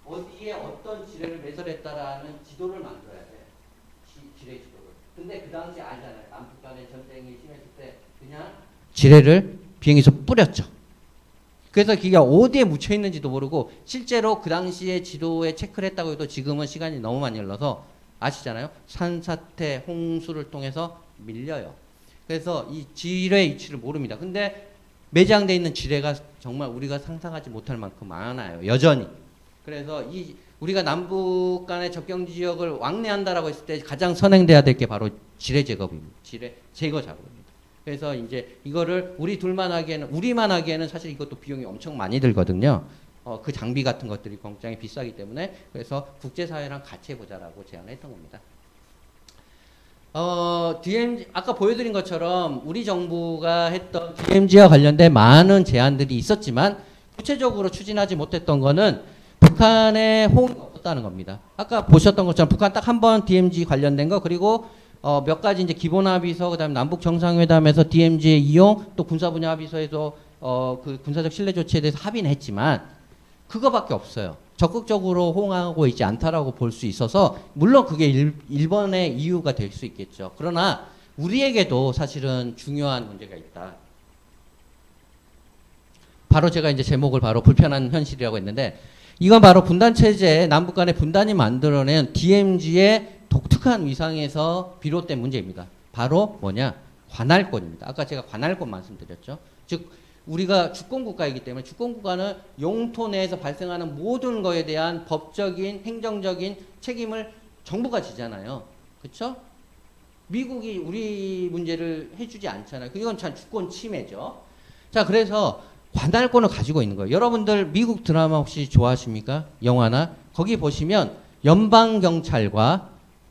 어디에 어떤 지뢰를 매설했다라는 지도를 만들어야 돼. 지뢰 지도를. 근데 그 당시 알잖아요. 남북 간의 전쟁이 심했을 때 그냥 지뢰를 비행기에서 뿌렸죠. 그래서 기가 어디에 묻혀 있는지도 모르고 실제로 그 당시에 지도에 체크를 했다고 해도 지금은 시간이 너무 많이 흘러서 아시잖아요. 산사태, 홍수를 통해서 밀려요. 그래서 이 지뢰의 위치를 모릅니다. 근데 매장되어 있는 지뢰가 정말 우리가 상상하지 못할 만큼 많아요. 여전히. 그래서 이 우리가 남북 간의 접경 지역을 왕래한다라고 했을 때 가장 선행돼야 될 게 바로 지뢰 제거입니다. 지뢰 제거 작업입니다. 그래서 이제 이거를 우리만 하기에는 사실 이것도 비용이 엄청 많이 들거든요. 그 장비 같은 것들이 굉장히 비싸기 때문에 그래서 국제사회랑 같이 해보자라고 제안했던 겁니다. DMZ, 아까 보여드린 것처럼 우리 정부가 했던 DMZ와 관련된 많은 제안들이 있었지만 구체적으로 추진하지 못했던 거는 북한의 호응이 없었다는 겁니다. 아까 보셨던 것처럼 북한 딱 한 번 DMZ 관련된 거 그리고 몇 가지 이제 기본합의서 그다음에 남북 정상회담에서 DMZ의 이용 또 군사분야 합의서에서 그 군사적 신뢰 조치에 대해서 합의는 했지만 그거밖에 없어요. 적극적으로 호응하고 있지 않다라고 볼 수 있어서 물론 그게 일본의 이유가 될 수 있겠죠. 그러나 우리에게도 사실은 중요한 문제가 있다. 바로 제가 이제 제목을 바로 불편한 현실이라고 했는데 이건 바로 분단체제, 남북 간의 분단이 만들어낸 DMZ의 독특한 위상에서 비롯된 문제입니다. 바로 뭐냐? 관할권입니다. 아까 제가 관할권 말씀드렸죠. 즉 우리가 주권국가이기 때문에 주권국가는 영토 내에서 발생하는 모든 거에 대한 법적인, 행정적인 책임을 정부가 지잖아요. 그렇죠? 미국이 우리 문제를 해주지 않잖아요. 이건 참 주권 침해죠. 자, 그래서 관할권을 가지고 있는 거예요. 여러분들 미국 드라마 혹시 좋아하십니까? 영화나? 거기 보시면 연방경찰과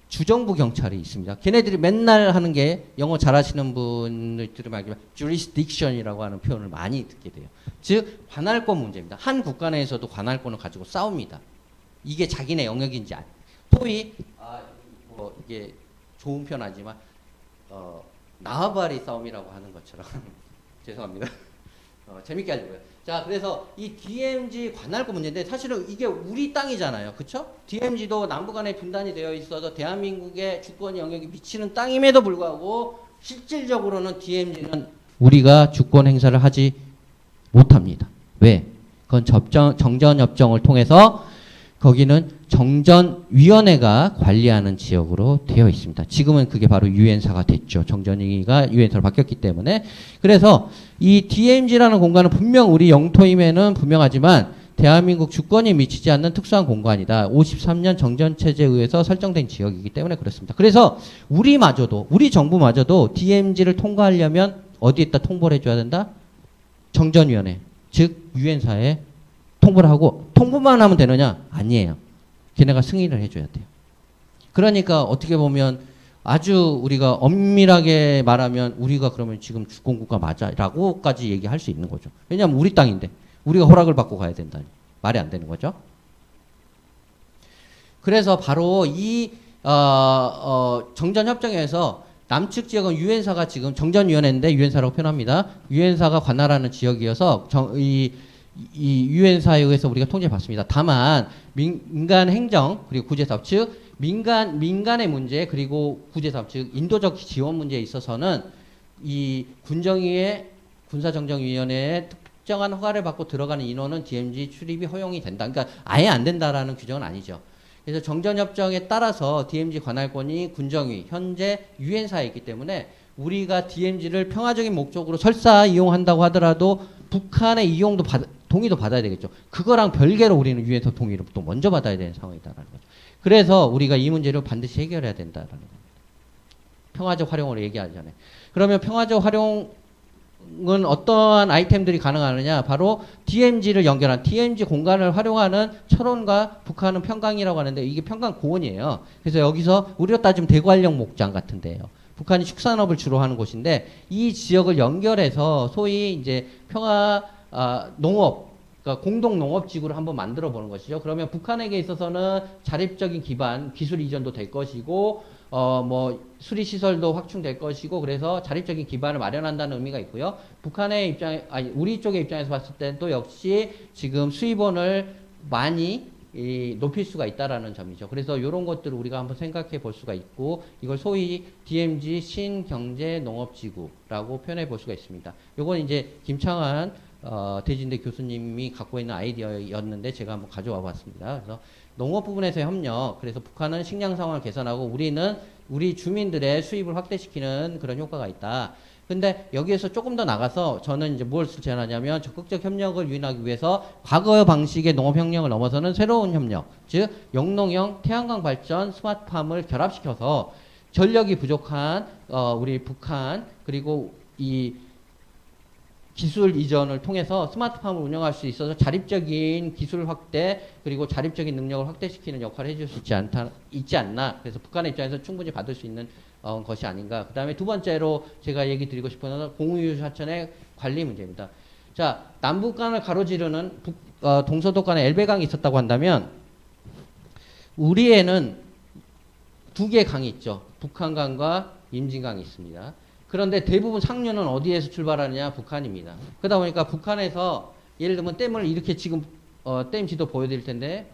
주정부 경찰이 있습니다. 걔네들이 맨날 하는 게 영어 잘하시는 분들 들으면 알겠지만 jurisdiction이라고 하는 표현을 많이 듣게 돼요. 즉 관할권 문제입니다. 한 국가 내에서도 관할권을 가지고 싸웁니다. 이게 자기네 영역인지 소위 뭐 이게 좋은 표현 아니지만 나와바리 싸움이라고 하는 것처럼 죄송합니다. 재밌게 하려고요. 자, 그래서 이 DMZ 관할권 문제인데 사실은 이게 우리 땅이잖아요. 그쵸? DMZ도 남북 간에 분단이 되어 있어서 대한민국의 주권 영역이 미치는 땅임에도 불구하고 실질적으로는 DMZ는 우리가 주권 행사를 하지 못합니다. 왜? 그건 정전협정을 통해서 거기는 정전위원회가 관리하는 지역으로 되어 있습니다. 지금은 그게 바로 유엔사가 됐죠. 정전위가 유엔사로 바뀌었기 때문에. 그래서 이 DMZ라는 공간은 분명 우리 영토임에는 분명하지만 대한민국 주권이 미치지 않는 특수한 공간이다. 53년 정전체제에 의해서 설정된 지역이기 때문에 그렇습니다. 그래서 우리 정부마저도 DMZ를 통과하려면 어디에다 통보를 해줘야 된다? 정전위원회, 즉 유엔사에 통보를 하고 통보만 하면 되느냐? 아니에요. 걔네가 승인을 해줘야 돼요. 그러니까 어떻게 보면 아주 우리가 엄밀하게 말하면 우리가 그러면 지금 주권국가 맞아 라고까지 얘기할 수 있는 거죠. 왜냐하면 우리 땅인데 우리가 허락을 받고 가야 된다니. 말이 안 되는 거죠. 그래서 바로 이 정전협정에서 남측 지역은 유엔사가 지금 정전위원회인데 유엔사라고 표현합니다. 유엔사가 관할하는 지역이어서 이 유엔사에 의해서 우리가 통제받습니다. 다만 민간 행정 그리고 구제사업 즉 민간의 문제 그리고 구제사업 즉 인도적 지원 문제에 있어서는 이 군정위의 군사정정위원회에 특정한 허가를 받고 들어가는 인원은 DMZ 출입이 허용이 된다. 그러니까 아예 안 된다라는 규정은 아니죠. 그래서 정전협정에 따라서 DMZ 관할권이 군정위 현재 유엔사에 있기 때문에 우리가 DMZ를 평화적인 목적으로 설사 이용한다고 하더라도 북한의 이용도 동의도 받아야 되겠죠. 그거랑 별개로 우리는 유엔사 동의를 또 먼저 받아야 되는 상황이다라는 거죠. 그래서 우리가 이 문제를 반드시 해결해야 된다라는 겁니다. 평화적 활용으로 얘기하잖아요. 그러면 평화적 활용은 어떠한 아이템들이 가능하느냐? 바로 DMZ를 연결한 DMZ 공간을 활용하는 철원과 북한은 평강이라고 하는데 이게 평강 고원이에요. 그래서 여기서 우리로 따지면 대관령 목장 같은데요. 북한이 축산업을 주로 하는 곳인데 이 지역을 연결해서 소위 이제 평화 농업, 그러니까 공동 농업지구를 한번 만들어 보는 것이죠. 그러면 북한에게 있어서는 자립적인 기반, 기술 이전도 될 것이고, 뭐 수리 시설도 확충될 것이고, 그래서 자립적인 기반을 마련한다는 의미가 있고요. 북한의 입장에, 아니 우리 쪽의 입장에서 봤을 때는 또 역시 지금 수입원을 많이 높일 수가 있다라는 점이죠. 그래서 이런 것들을 우리가 한번 생각해 볼 수가 있고, 이걸 소위 DMZ 신경제농업지구라고 표현해 볼 수가 있습니다. 요건 이제 김창환 대진대 교수님이 갖고 있는 아이디어였는데 제가 한번 가져와 봤습니다. 그래서 농업 부분에서의 협력, 그래서 북한은 식량 상황을 개선하고 우리는 우리 주민들의 수입을 확대시키는 그런 효과가 있다. 근데 여기에서 조금 더 나가서 저는 이제 무엇을 제안하냐면 적극적 협력을 유인하기 위해서 과거 방식의 농업혁명을 넘어서는 새로운 협력, 즉 영농형 태양광 발전 스마트팜을 결합시켜서 전력이 부족한 우리 북한, 그리고 이 기술 이전을 통해서 스마트팜을 운영할 수 있어서 자립적인 기술 확대, 그리고 자립적인 능력을 확대시키는 역할을 해줄 수 있지 않나. 그래서 북한의 입장에서 충분히 받을 수 있는 것이 아닌가. 그 다음에 두 번째로 제가 얘기 드리고 싶은 것은 공유하천의 관리 문제입니다. 자, 남북간을 가로지르는 동서독 간에 엘베강이 있었다고 한다면 우리에는 두 개의 강이 있죠. 북한강과 임진강이 있습니다. 그런데 대부분 상류는 어디에서 출발하느냐? 북한입니다. 그러다 보니까 북한에서 예를 들면 댐을 이렇게 지금 댐 지도 보여드릴 텐데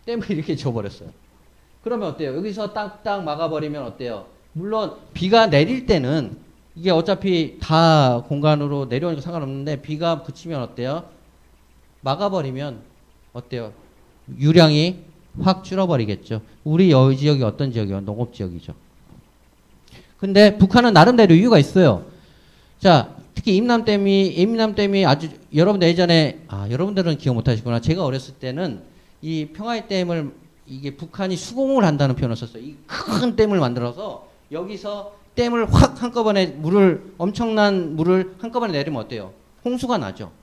댐을 이렇게 지어버렸어요. 그러면 어때요? 여기서 딱딱 막아버리면 어때요? 물론 비가 내릴 때는 이게 어차피 다 공간으로 내려오니까 상관없는데 비가 그치면 어때요? 막아버리면 어때요? 유량이 확 줄어버리겠죠. 우리 여기 지역이 어떤 지역이요? 농업지역이죠. 근데 북한은 나름대로 이유가 있어요. 자, 특히 임남댐이 아주, 여러분들 예전에, 여러분들은 기억 못 하시구나. 제가 어렸을 때는 이 평화의 댐을, 이게 북한이 수공을 한다는 표현을 썼어요. 이 큰 댐을 만들어서 여기서 댐을 확 한꺼번에 엄청난 물을 한꺼번에 내리면 어때요? 홍수가 나죠.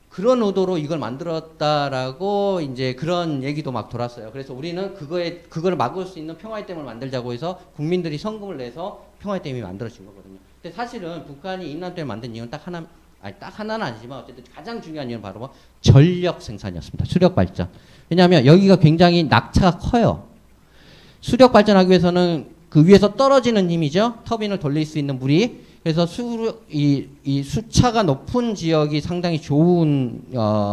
그런 의도로 이걸 만들었다라고 이제 그런 얘기도 막 돌았어요. 그래서 우리는 그걸 막을 수 있는 평화의 댐을 만들자고 해서 국민들이 성금을 내서 평화의 댐이 만들어진 거거든요. 근데 사실은 북한이 임남댐을 만든 이유는 딱 하나는 아니지만 어쨌든 가장 중요한 이유는 바로 전력 생산이었습니다. 수력 발전. 왜냐하면 여기가 굉장히 낙차가 커요. 수력 발전하기 위해서는 그 위에서 떨어지는 힘이죠. 터빈을 돌릴 수 있는 물이. 그래서 이 수차가 높은 지역이 상당히 좋은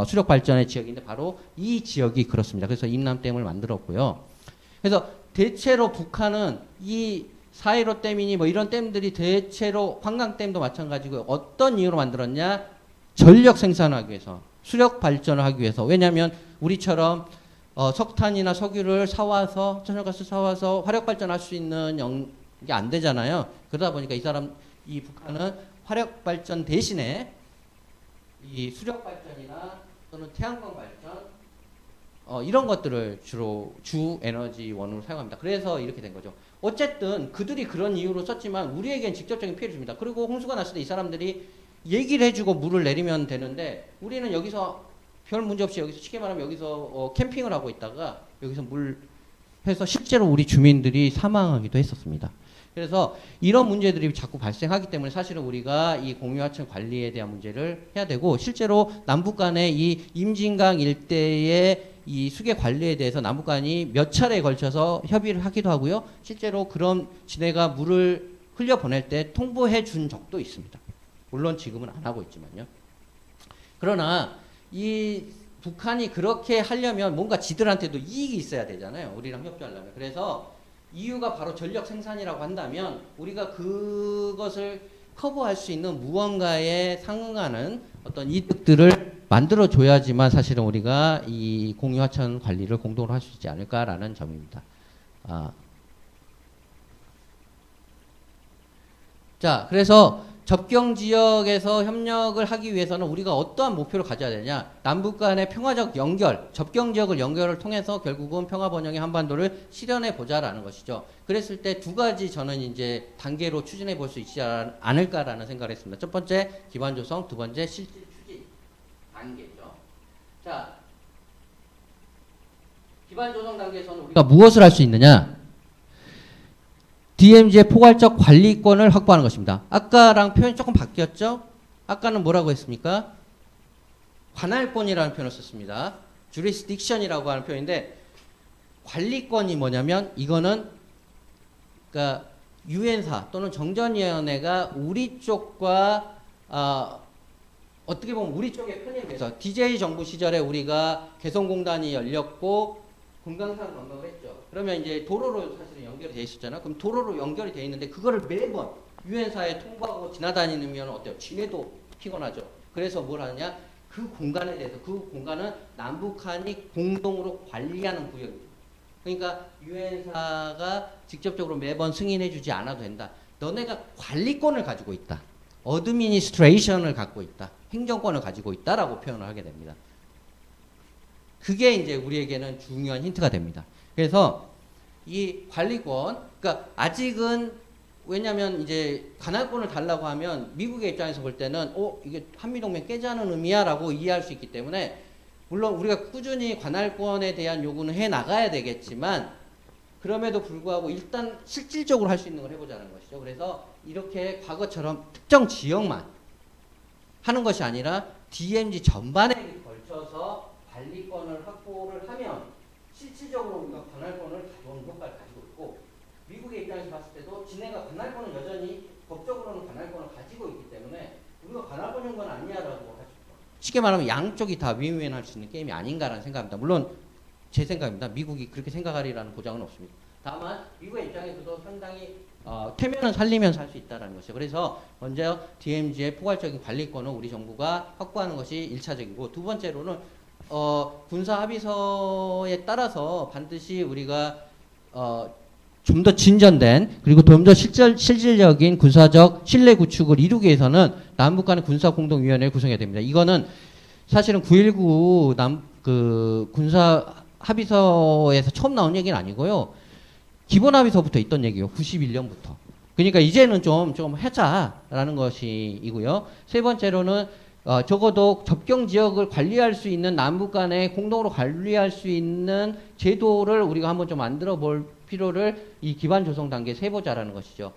수력 발전의 지역인데 바로 이 지역이 그렇습니다. 그래서 임남댐을 만들었고요. 그래서 대체로 북한은 이 4.15 댐이니 뭐 이런 댐들이 대체로 환강댐도 마찬가지고 어떤 이유로 만들었냐? 전력 생산하기 위해서, 수력 발전을 하기 위해서. 왜냐하면 우리처럼 석탄이나 석유를 사와서, 천연가스 사와서 화력 발전할 수 있는 게 안 되잖아요. 그러다 보니까 이 북한은 화력 발전 대신에 이 수력 발전이나 또는 태양광 발전 이런 것들을 주로 주 에너지 원으로 사용합니다. 그래서 이렇게 된 거죠. 어쨌든 그들이 그런 이유로 썼지만 우리에겐 직접적인 피해를 줍니다. 그리고 홍수가 났을 때 이 사람들이 얘기를 해주고 물을 내리면 되는데 우리는 여기서 별 문제 없이 여기서 쉽게 말하면 여기서 캠핑을 하고 있다가 여기서 물 해서 실제로 우리 주민들이 사망하기도 했었습니다. 그래서 이런 문제들이 자꾸 발생하기 때문에 사실은 우리가 이 공유하천 관리에 대한 문제를 해야 되고, 실제로 남북 간의 이 임진강 일대의 이 수계 관리에 대해서 남북 간이 몇 차례에 걸쳐서 협의를 하기도 하고요. 실제로 그런 지네가 물을 흘려보낼 때 통보해 준 적도 있습니다. 물론 지금은 안 하고 있지만요. 그러나 이 북한이 그렇게 하려면 뭔가 지들한테도 이익이 있어야 되잖아요. 우리랑 협조하려면. 그래서 이유가 바로 전력 생산이라고 한다면 우리가 그것을 커버할 수 있는 무언가에 상응하는 어떤 이득들을 만들어줘야지만 사실은 우리가 이 공유하천 관리를 공동으로 할 수 있지 않을까라는 점입니다. 자, 그래서 접경 지역에서 협력을 하기 위해서는 우리가 어떠한 목표를 가져야 되냐? 남북 간의 평화적 연결, 접경 지역을 연결을 통해서 결국은 평화 번영의 한반도를 실현해 보자라는 것이죠. 그랬을 때 두 가지 저는 이제 단계로 추진해 볼 수 있지 않을까라는 생각을 했습니다. 첫 번째 기반 조성, 두 번째 실질 추진 단계죠. 자, 기반 조성 단계에서는 우리가 무엇을 할 수 있느냐? DMZ의 포괄적 관리권을 확보하는 것입니다. 아까랑 표현이 조금 바뀌었죠? 아까는 뭐라고 했습니까? 관할권이라는 표현을 썼습니다. jurisdiction이라고 하는 표현인데 관리권이 뭐냐면 이거는 그러니까 유엔사 또는 정전위원회가 우리 쪽과 어떻게 보면 우리 쪽의 편에 비해서 DJ 정부 시절에 우리가 개성공단이 열렸고 금강산 관광을 했죠. 그러면 이제 도로로 사실은 연결이 돼 있었잖아요. 그럼 도로로 연결이 돼 있는데 그거를 매번 유엔사에 통보하고 지나다니면 어때요? 지네도 피곤하죠. 그래서 뭘 하느냐? 그 공간에 대해서 그 공간은 남북한이 공동으로 관리하는 구역입니다. 그러니까 유엔사가 직접적으로 매번 승인해주지 않아도 된다. 너네가 관리권을 가지고 있다. 어드미니스트레이션을 갖고 있다. 행정권을 가지고 있다라고 표현을 하게 됩니다. 그게 이제 우리에게는 중요한 힌트가 됩니다. 그래서 이 관리권, 그러니까 아직은 왜냐하면 이제 관할권을 달라고 하면 미국의 입장에서 볼 때는 이게 한미동맹 깨자는 의미야라고 이해할 수 있기 때문에 물론 우리가 꾸준히 관할권에 대한 요구는 해 나가야 되겠지만 그럼에도 불구하고 일단 실질적으로 할 수 있는 걸 해보자는 것이죠. 그래서 이렇게 과거처럼 특정 지역만 하는 것이 아니라 DMZ 전반에 걸쳐서 관리권을 확보를 하면 실질적으로 우리가 관할권을 가져오는 효과를 가지고 있고 미국의 입장에서 봤을 때도 지네가 관할권은 여전히 법적으로는 관할권을 가지고 있기 때문에 우리가 관할권 준 건 아니야라고 하죠. 쉽게 말하면 양쪽이 다 윈윈할 수 있는 게임이 아닌가라는 생각입니다. 물론 제 생각입니다. 미국이 그렇게 생각하리라는 보장은 없습니다. 다만 미국의 입장에서도 상당히 태면은 살리면서 할 수 있다는 것이죠. 그래서 먼저 DMZ의 포괄적인 관리권을 우리 정부가 확보하는 것이 1차적이고 두 번째로는 군사 합의서에 따라서 반드시 우리가 좀 더 진전된 그리고 좀 더 실질적인 군사적 신뢰 구축을 이루기 위해서는 남북 간의 군사공동위원회를 구성해야 됩니다. 이거는 사실은 9.19 군사 합의서에서 처음 나온 얘기는 아니고요. 기본 합의서부터 있던 얘기예요. 91년부터. 그러니까 이제는 좀 하자라는 것이고요. 세 번째로는 적어도 접경 지역을 관리할 수 있는 남북 간에 공동으로 관리할 수 있는 제도를 우리가 한번 좀 만들어 볼 필요를 이 기반 조성 단계에 세보자라는 것이죠.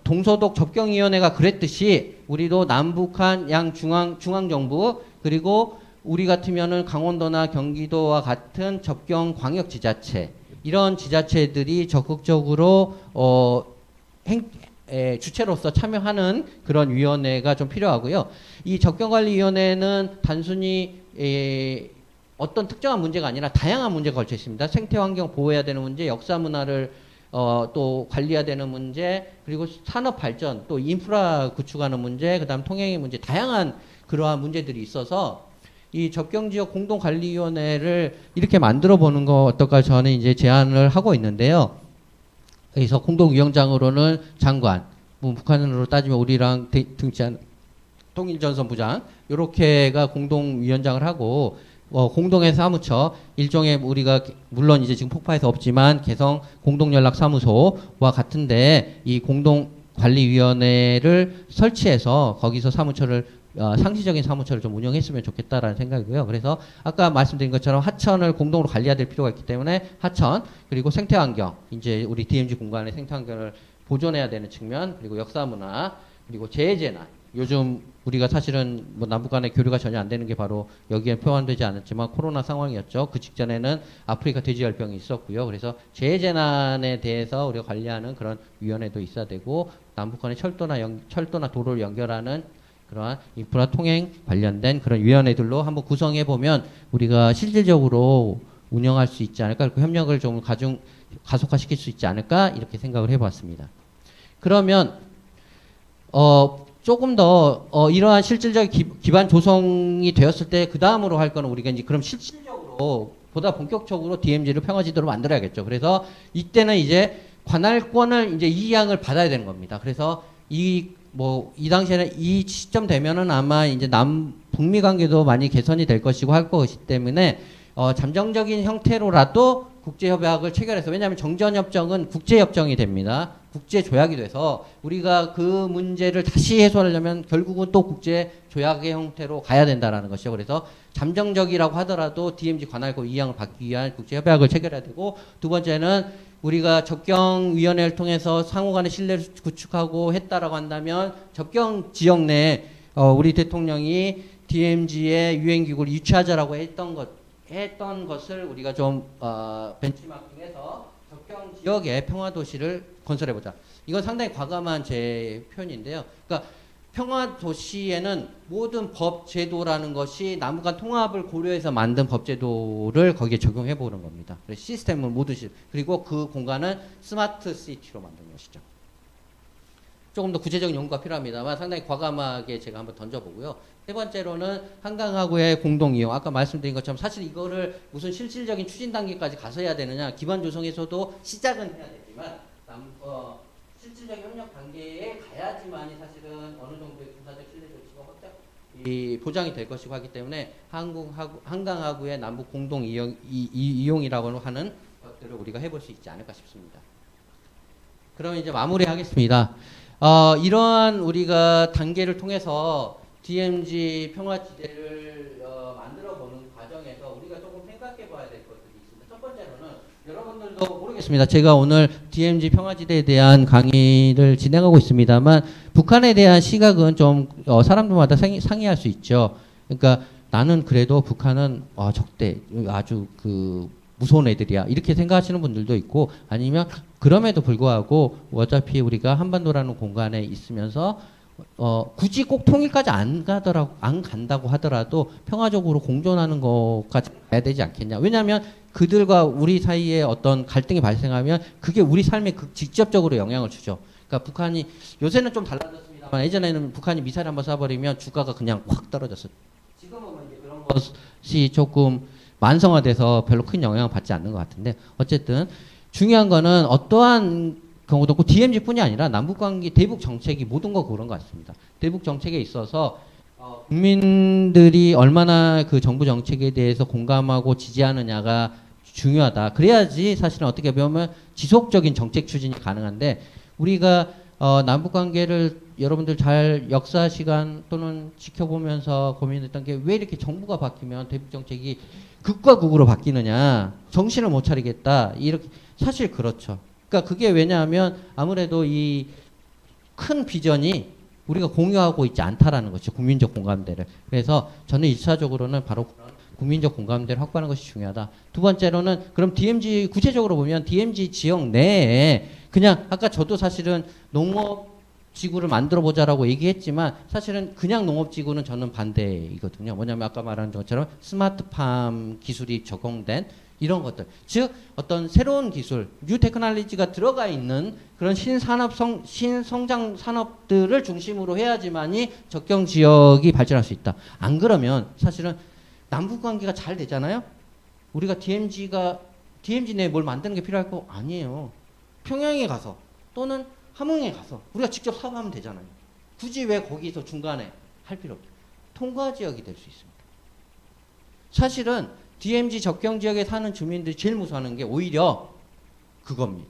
동서독 접경위원회가 그랬듯이 우리도 남북한 양 중앙정부 그리고 우리 같으면은 강원도나 경기도와 같은 접경 광역지자체 이런 지자체들이 적극적으로 주체로서 참여하는 그런 위원회가 좀 필요하고요. 이 접경관리위원회는 단순히 어떤 특정한 문제가 아니라 다양한 문제가 걸쳐 있습니다. 생태환경 보호해야 되는 문제, 역사문화를 또 관리해야 되는 문제, 그리고 산업발전, 또 인프라 구축하는 문제, 그 다음 통행의 문제, 다양한 그러한 문제들이 있어서 이 접경지역 공동관리위원회를 이렇게 만들어 보는 거 어떨까 저는 이제 제안을 하고 있는데요. 그래서 공동위원장으로는 장관, 뭐 북한으로 따지면 우리랑 등치한 통일전선부장, 요렇게가 공동위원장을 하고, 공동의 사무처, 일종의 우리가, 물론 이제 지금 폭파해서 없지만, 개성 공동연락사무소와 같은데, 이 공동관리위원회를 설치해서 거기서 사무처를, 상시적인 사무처를 좀 운영했으면 좋겠다라는 생각이고요. 그래서 아까 말씀드린 것처럼 하천을 공동으로 관리해야 될 필요가 있기 때문에 하천, 그리고 생태환경, 이제 우리 DMZ 공간의 생태환경을 보존해야 되는 측면, 그리고 역사문화, 그리고 재해재난. 요즘 우리가 사실은 뭐 남북 간의 교류가 전혀 안 되는 게 바로 여기에 포함되지 않았지만 코로나 상황이었죠. 그 직전에는 아프리카 돼지열병이 있었고요. 그래서 재해재난에 대해서 우리가 관리하는 그런 위원회도 있어야 되고 남북 간의 철도나 도로를 연결하는 그러한 인프라 통행 관련된 그런 위원회들로 한번 구성해 보면 우리가 실질적으로 운영할 수 있지 않을까, 그 협력을 좀 가속화시킬 수 있지 않을까 이렇게 생각을 해봤습니다. 그러면 조금 더 이러한 실질적 기반 조성이 되었을 때 그 다음으로 할 거는 우리가 이제 그럼 실질적으로 보다 본격적으로 DMZ를 평화지도로 만들어야겠죠. 그래서 이때는 이제 관할권을 이제 이양을 받아야 되는 겁니다. 그래서 이 당시에는 이 시점 되면은 아마 이제 북미 관계도 많이 개선이 될 것이고 할 것이기 때문에 잠정적인 형태로라도 국제협약을 체결해서, 왜냐하면 정전협정은 국제협정이 됩니다. 국제조약이 돼서 우리가 그 문제를 다시 해소하려면 결국은 또 국제조약의 형태로 가야 된다라는 것이죠. 그래서 잠정적이라고 하더라도 DMZ 관할권 이양을 받기 위한 국제협약을 체결해야 되고, 두 번째는 우리가 접경위원회를 통해서 상호간의 신뢰를 구축하고 했다라고 한다면 접경 지역 내에 우리 대통령이 DMZ의 유엔기구를 유치하자라고 했던 것을 우리가 좀 벤치마킹해서 접경 지역의 평화도시를 건설해보자. 이건 상당히 과감한 제 표현인데요. 그러니까 평화도시에는 모든 법 제도라는 것이 남북한 통합을 고려해서 만든 법 제도를 거기에 적용해 보는 겁니다. 그래서 시스템을 모두 그리고 그 공간은 스마트 시티로 만든 것이죠. 조금 더 구체적인 연구가 필요합니다만 상당히 과감하게 제가 한번 던져보고요. 세 번째로는 한강하구의 공동 이용. 아까 말씀드린 것처럼 사실 이거를 무슨 실질적인 추진 단계까지 가서 해야 되느냐. 기반 조성에서도 시작은 해야 되지만 실질적인 협력 단계에 가야지만이 사실은 어느 정도의 군사적 신뢰 조치가 보장이 될 것이고 하기 때문에 한강하구의 남북 공동 이용이라고 하는 것들을 우리가 해볼 수 있지 않을까 싶습니다. 그럼 이제 마무리하겠습니다. 이러한 우리가 단계를 통해서 DMZ 평화지대를 만들어보는 과정에서 우리가 조금 생각해 봐야 될 것들이 있습니다. 첫 번째로는 여러분들도 모르겠습니다. 제가 오늘 DMZ 평화지대에 대한 강의를 진행하고 있습니다만 북한에 대한 시각은 좀 사람들마다 상이할 수 있죠. 그러니까 나는 그래도 북한은 적대, 아주 무서운 애들이야. 이렇게 생각하시는 분들도 있고 아니면 그럼에도 불구하고 어차피 우리가 한반도라는 공간에 있으면서 굳이 꼭 통일까지 안 간다고 하더라도 평화적으로 공존하는 것까지 가야 되지 않겠냐. 왜냐하면 그들과 우리 사이에 어떤 갈등이 발생하면 그게 우리 삶에 직접적으로 영향을 주죠. 그러니까 북한이 요새는 좀 달라졌습니다만 예전에는 북한이 미사일 한번 쏴버리면 주가가 그냥 확 떨어졌어요. 지금은 이제 그런 것이 조금 만성화돼서 별로 큰 영향을 받지 않는 것 같은데 어쨌든 중요한 거는 어떠한 경우도 없고 DMZ뿐이 아니라 남북관계 대북 정책이 모든 거 그런 것 같습니다. 대북 정책에 있어서 국민들이 얼마나 그 정부 정책에 대해서 공감하고 지지하느냐가 중요하다. 그래야지 사실은 어떻게 보면 지속적인 정책 추진이 가능한데 우리가 남북관계를 여러분들 잘 역사 시간 또는 지켜보면서 고민했던 게 왜 이렇게 정부가 바뀌면 대북 정책이 극과 극으로 바뀌느냐. 정신을 못 차리겠다. 이렇게 사실 그렇죠. 그러니까 그게 왜냐하면 아무래도 이 큰 비전이 우리가 공유하고 있지 않다라는 것이죠. 국민적 공감대를. 그래서 저는 1차적으로는 바로 그런 국민적 공감대를 확보하는 것이 중요하다. 두 번째로는 그럼 DMZ 구체적으로 보면 DMZ 지역 내에 그냥 아까 저도 사실은 농업지구를 만들어 보자라고 얘기했지만 사실은 그냥 농업지구는 저는 반대이거든요. 뭐냐면 아까 말한 것처럼 스마트팜 기술이 적용된 이런 것들. 즉 어떤 새로운 기술, 뉴 테크놀로지가 들어가 있는 그런 신성장 산업들을 중심으로 해야지만이 접경 지역이 발전할 수 있다. 안 그러면 사실은 남북 관계가 잘 되잖아요. 우리가 DMZ 내에 뭘 만드는 게 필요할 거 아니에요. 평양에 가서 또는 함흥에 가서 우리가 직접 사업하면 되잖아요. 굳이 왜 거기서 중간에 할 필요 없죠. 통과 지역이 될 수 있습니다. 사실은 DMZ 접경 지역에 사는 주민들이 제일 무서워하는 게 오히려 그겁니다.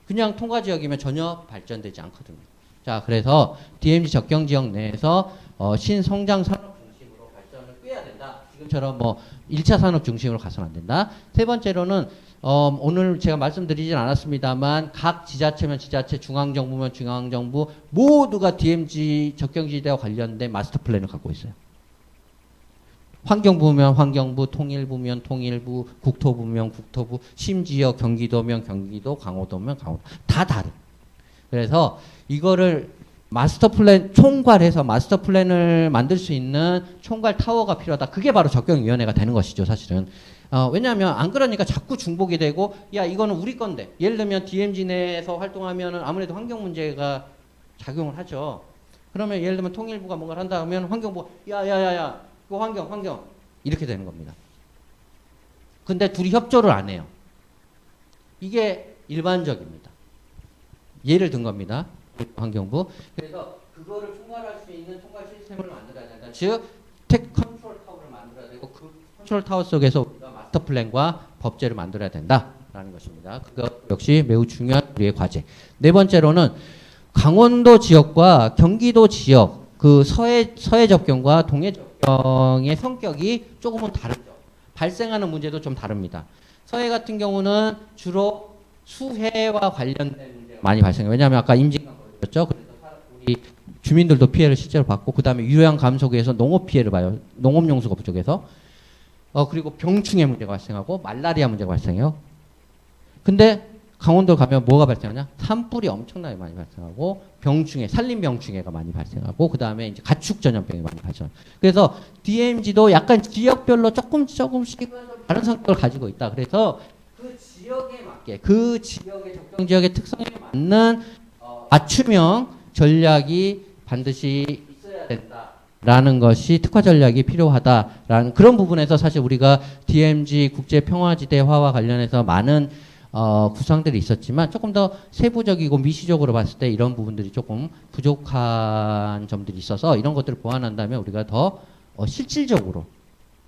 그냥 통과 지역이면 전혀 발전되지 않거든요. 자, 그래서 DMZ 접경 지역 내에서 신성장 산업 중심으로 발전을 꾀야 된다. 지금처럼 뭐 1차 산업 중심으로 가서는 안 된다. 세 번째로는 오늘 제가 말씀드리진 않았습니다만 각 지자체면 지자체, 중앙정부면 중앙정부 모두가 DMZ 접경지대와 관련된 마스터 플랜을 갖고 있어요. 환경부면 환경부, 통일부면 통일부, 국토부면 국토부, 심지어 경기도면 경기도, 강원도면 강원도. 다 다른. 그래서 이거를 마스터 플랜, 총괄해서 마스터 플랜을 만들 수 있는 총괄 타워가 필요하다. 그게 바로 접경위원회가 되는 것이죠, 사실은. 왜냐하면 안 그러니까 자꾸 중복이 되고, 야, 이거는 우리 건데. 예를 들면 DMZ 내에서 활동하면은 아무래도 환경 문제가 작용을 하죠. 그러면 예를 들면 통일부가 뭔가를 한다 하면 환경부가, 야, 그 환경 이렇게 되는 겁니다. 근데 둘이 협조를 안 해요. 이게 일반적입니다. 예를 든 겁니다. 환경부. 그래서 그거를 총괄할 수 있는 총괄 시스템을 만들어야 된다. 즉, 테크 컨트롤 타워를 만들어야 되고 그 컨트롤 타워 속에서 우리가 마스터 플랜과 법제를 만들어야 된다라는 것입니다. 그거 역시 매우 중요한 우리의 과제. 네 번째로는 강원도 지역과 경기도 지역 그 서해 접경과 동해 접경의 성격이 조금은 다르죠. 발생하는 문제도 좀 다릅니다. 서해 같은 경우는 주로 수해와 관련된 문제가 많이 발생해요. 왜냐하면 아까 임진강 걸렸죠. 그래서 우리 주민들도 피해를 실제로 받고 그다음에 유해양 감소기에서 농업 피해를 봐요. 농업 용수가 부족해서. 그리고 병충해 문제가 발생하고 말라리아 문제가 발생해요. 근데 강원도 가면 뭐가 발생하냐? 산불이 엄청나게 많이 발생하고 병충해, 산림병충해가 많이 발생하고 그 다음에 이제 가축 전염병이 많이 발생. 그래서 DMZ도 약간 지역별로 조금씩 다른 성격을 가지고 있다. 그래서 그 지역에 맞게 그 지역의 적정 지역의 특성에 맞는 맞춤형 전략이 반드시 있어야 된다라는 것이 특화 전략이 필요하다라는 그런 부분에서 사실 우리가 DMZ 국제평화지대화와 관련해서 많은 구상들이 있었지만 조금 더 세부적이고 미시적으로 봤을 때 이런 부분들이 조금 부족한 점들이 있어서 이런 것들을 보완한다면 우리가 더 실질적으로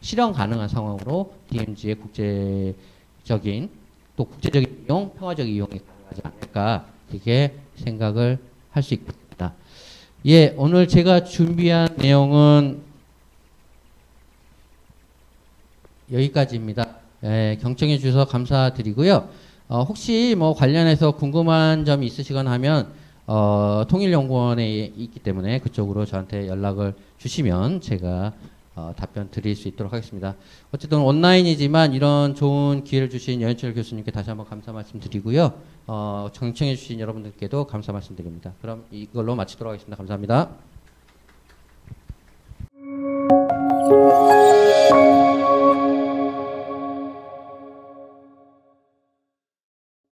실현 가능한 상황으로 DMZ의 국제적인 또 국제적인 이용, 평화적 이용이 가능하지 않을까 이렇게 생각을 할 수 있겠다. 예, 오늘 제가 준비한 내용은 여기까지입니다. 예, 경청해 주셔서 감사드리고요. 혹시 뭐 관련해서 궁금한 점이 있으시거나 하면 통일연구원에 있기 때문에 그쪽으로 저한테 연락을 주시면 제가 답변 드릴 수 있도록 하겠습니다. 어쨌든 온라인이지만 이런 좋은 기회를 주신 여인철 교수님께 다시 한번 감사 말씀드리고요. 경청해 주신 여러분들께도 감사 말씀드립니다. 그럼 이걸로 마치도록 하겠습니다. 감사합니다.